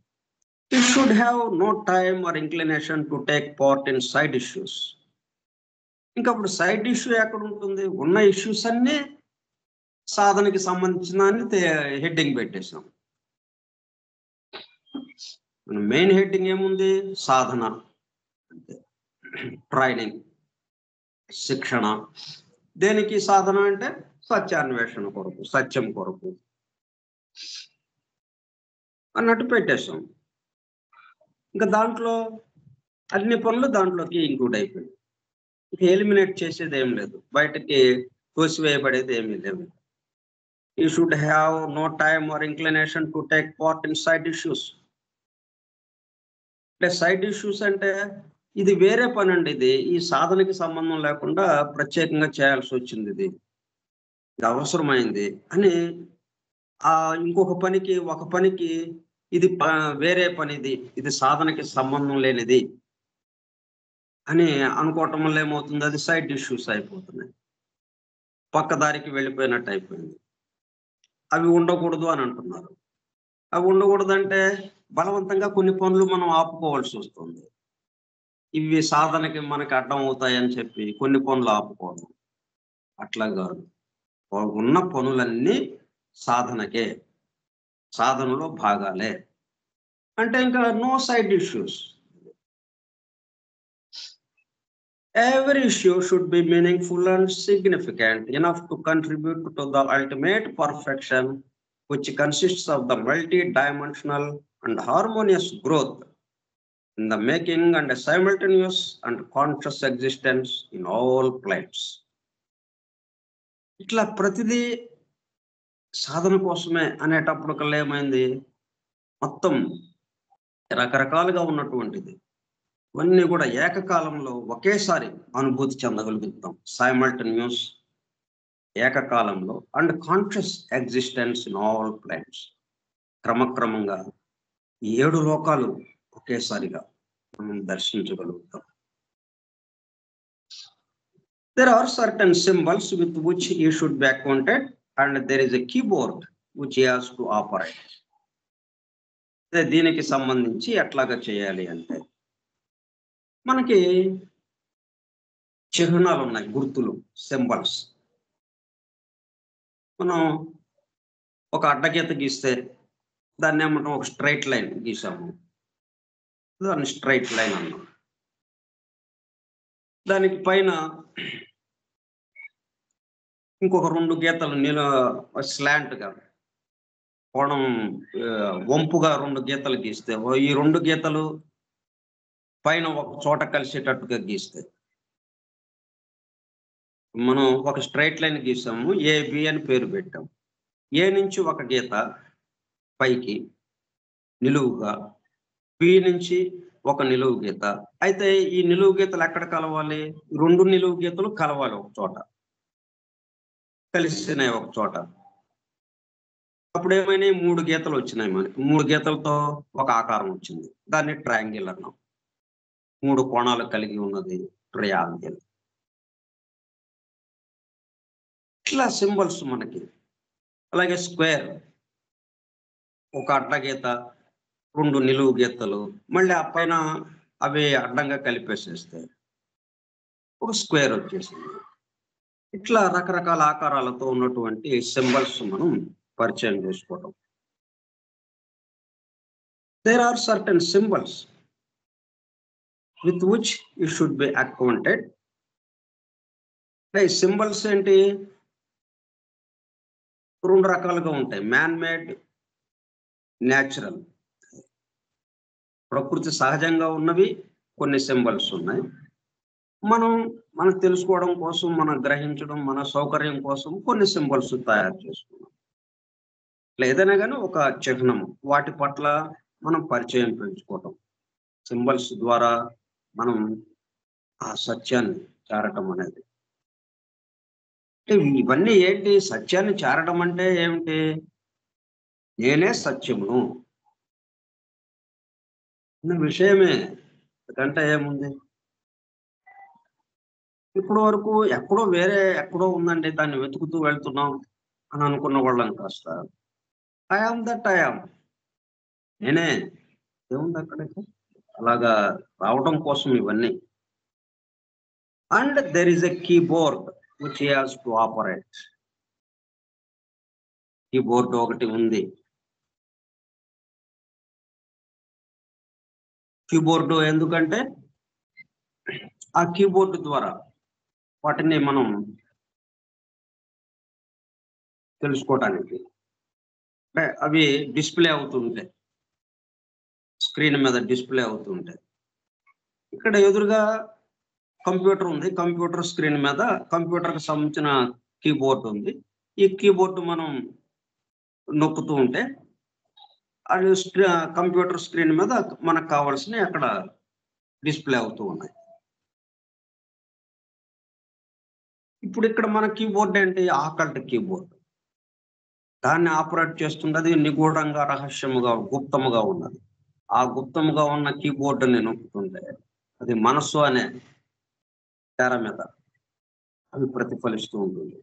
You should have no time or inclination to take part in side issues. ఇంకా అప్పుడు సైడ్ ఇష్యూ ఎక్కడ ఉంటుంది? ఉన్న ఇష్యూస్ అన్నీ సాధనకి సంబంధించిన హెడ్డింగ్ పెట్టేసాం. మెయిన్ హెడ్డింగ్ ఏముంది? సాధన, ట్రైనింగ్, శిక్షణ. దేనికి సాధన అంటే? సత్యాన్వేషణ కొరకు, సత్యం కొరకు అన్నట్టు పెట్టేసాం. ఇంకా దాంట్లో అన్ని పనులు దాంట్లోకి ఇంక్లూడ్ అయిపోయాయి. ఇక ఎలిమినేట్ చేసేది ఏం లేదు, బయటకి తోసివేయబడేది ఏమీ లేదు. You should have no time or inclination to take part in side issues. అంటే సైడ్ ఇష్యూస్ అంటే ఇది వేరే పని అండి. ఇది ఈ సాధనకి సంబంధం లేకుండా ప్రత్యేకంగా చేయాల్సి వచ్చింది, ఇది అవసరమైంది అని ఇంకొక పనికి, ఒక పనికి ఇది వేరే పని, ఇది సాధనకి సంబంధం లేనిది అని అనుకోవటం వల్ల ఏమవుతుంది? అది సైడ్ ఇష్యూస్ అయిపోతున్నాయి, పక్కదారికి వెళ్ళిపోయినట్టు అయిపోయింది. అవి ఉండకూడదు అని అంటున్నారు. అవి ఉండకూడదంటే బలవంతంగా కొన్ని పనులు మనం ఆపుకోవాల్సి వస్తుంది. ఇవి సాధనకి మనకి అడ్డం అవుతాయని చెప్పి కొన్ని పనులు ఆపుకోవడం అట్లా కాదు. ఉన్న పనులన్నీ సాధనకే, సాధనలో భాగాలే. అంటే ఇంకా no side issues. Every issue should be meaningful and significant enough to contribute to the ultimate perfection, which consists of the multi-dimensional and harmonious growth in the making and a simultaneous and conscious existence in all planes. ఇట్లా ప్రతిదీ సాధన కోసమే అనేటప్పుడు కల్లా ఏమైంది, మొత్తం రకరకాలుగా ఉన్నటువంటిది ఇవన్నీ కూడా ఏకకాలంలో ఒకేసారి అనుభూతి చెందగలుగుతాం. సైమల్టేనియస్, ఏకకాలంలో, and conscious existence in all planes. క్రమక్రమంగా 7 లోకాలు ఒకేసారిగా మనం దర్శించగలుగుతాం. There are certain symbols with which you should be acquainted, and there is a keyboard which he has to operate. దీనికి సంబంధించి ఎట్లాగా చేయాలి అంటే, మనకి చిహ్నాలు ఉన్నాయి, గుర్తులు, సింబల్స్. మనం ఒక అడ్డగీత గీస్తే దాన్ని ఏమంటాం, ఒక స్ట్రైట్ లైన్ గీసాము, దాన్ని స్ట్రైట్ లైన్ అన్నాం. దానికి పైన ఇంకొక 2 గీతలు స్లాంట్గా, కోణం వంపుగా 2 గీతలు గీస్తే, ఈ 2 గీతలు పైన ఒక చోట కలిసేటట్టుగా గీస్తే, మనం ఒక స్ట్రైట్ లైన్ గీసాము, ఏబి అని పేరు పెట్టాం. ఏ నుంచి ఒక గీత పైకి నిలువుగా, బి నుంచి ఒక నిలువు గీత. అయితే ఈ నిలువు గీతలు ఎక్కడ కలవాలి, 2 నిలువు గీతలు కలవాలి ఒక చోట, కలిసినాయి ఒక చోట. అప్పుడు ఏమైనా 3 గీతలు వచ్చినాయి మనకి. 3 గీతలతో ఒక ఆకారం వచ్చింది, దాన్ని ట్రయాంగిల్ అన్నాం. 3 కోణాలు కలిగి ఉన్నది ట్రయాంగిల్. ఇట్లా సింబల్స్ మనకి. అలాగే స్క్వేర్, ఒక అడ్డగీత, 2 నిలువు గీతలు, మళ్ళీ ఆ పైన అవి అడ్డంగా కలిపేసేస్తే ఒక స్క్వేర్ వచ్చేసింది. ఇట్లా రకరకాల ఆకారాలతో ఉన్నటువంటి సింబల్స్ మనం పరిచయం చేసుకోవడం. There are certain symbols with which you should be acquainted. ఈ సింబల్స్ ఏంటి, 2 రకాలుగా ఉంటాయి. Man made, natural. ప్రకృతి సహజంగా ఉన్నవి కొన్ని సింబల్స్ ఉన్నాయి. మనం తెలుసుకోవడం కోసం, మనం గ్రహించడం, మన సౌకర్యం కోసం కొన్ని సింబల్స్ తయారు చేసుకున్నాం. ఏదైనా కానీ ఒక చిహ్నం, వాటి పట్ల మనం పరిచయం పెంచుకోవటం. సింబల్స్ ద్వారా మనం ఆ సత్యాన్ని చేరటం అనేది. ఇవన్నీ ఏంటి, సత్యాన్ని చేరడం అంటే ఏమిటి, నేనే సత్యమును అన్న విషయమే. ఎందుకంటే ఏముంది, ఇప్పుడు వరకు ఎక్కడో ఉందండి, దాన్ని వెతుకుతూ వెళ్తున్నాం అని అనుకున్న వాళ్ళం కాస్త I am that I am, నేనే, ఏముంది అక్కడికి, అలాగా రావడం కోసం ఇవన్నీ. And there is a keyboard which he has to operate. Keyboard ఒకటి ఉంది. కీబోర్డు ఎందుకంటే ఆ కీబోర్డు ద్వారా వాటిని మనం తెలుసుకోవడానికి, అంటే అవి డిస్ప్లే అవుతుంటాయి, స్క్రీన్ మీద డిస్ప్లే అవుతుంటాయి. ఇక్కడ ఎదురుగా కంప్యూటర్ ఉంది, కంప్యూటర్ స్క్రీన్ మీద కంప్యూటర్కి సంబంధించిన కీబోర్డు ఉంది. ఈ కీబోర్డు మనం నొక్కుతూ ఉంటే అది కంప్యూటర్ స్క్రీన్ మీద మనకు కావాల్సినవి అక్కడ డిస్ప్లే అవుతూ ఉన్నాయి. ఇప్పుడు ఇక్కడ మన కీబోర్డ్ ఏంటి, ఆకల్ట్ కీబోర్డ్. దాన్ని ఆపరేట్ చేస్తుంది, అది నిగూఢంగా, రహస్యముగా, గుప్తముగా ఉన్నది. ఆ గుప్తముగా ఉన్న కీబోర్డుని నొక్కుతుంటే అది మనస్సు అనే తెర మీద అది ప్రతిఫలిస్తూ ఉంటుంది,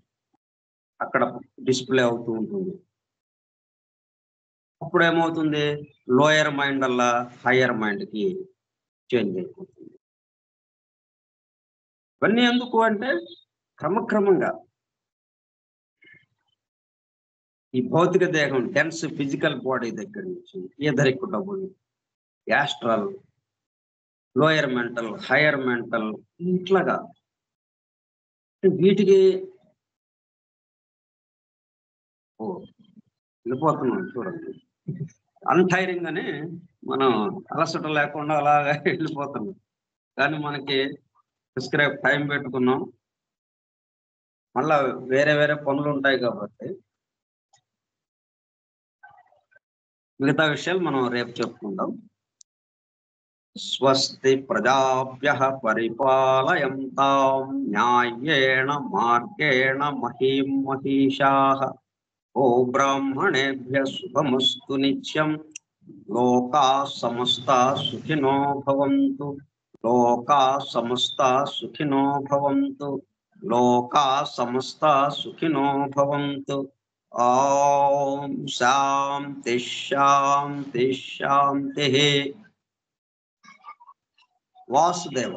అక్కడ డిస్ప్లే అవుతూ ఉంటుంది. అప్పుడు ఏమవుతుంది, లోయర్ మైండ్ అలా హయ్యర్ మైండ్కి చేంజ్ అయిపోతుంది. ఇవన్నీ ఎందుకు అంటే క్రమక్రమంగా ఈ భౌతిక దేహం డెన్స్ ఫిజికల్ బాడీ దగ్గర నుంచి etheric astral, lower mental, hire mental, ఇట్లాగా వీటికి వెళ్ళిపోతున్నాం. చూడండి, అన్టైరింగ్ అని మనం అలసట లేకుండా అలాగా వెళ్ళిపోతున్నాం. కానీ మనకి ప్రిస్క్రైబ్ టైం పెట్టుకున్నాం. మళ్ళా వేరే వేరే పనులు ఉంటాయి కాబట్టి మిగతా విషయాలు మనం రేపు చెప్పుకుందాం. స్వస్తి ప్రజాభ్యః పరిపాలయంతాం న్యాయేణ మార్గేణ మహీం మహీషాః. ఓ బ్రాహ్మణేభ్యః శుభమస్తు నిత్యం. లోకాః సమస్తాః సుఖినో భవంతు. లోకాః సమస్తాః సుఖినో భవంతు. లోకాః సమస్తాః సుఖినో భవంతు. ఓం శాంతి శాంతి శాంతి. వాసుదేవ.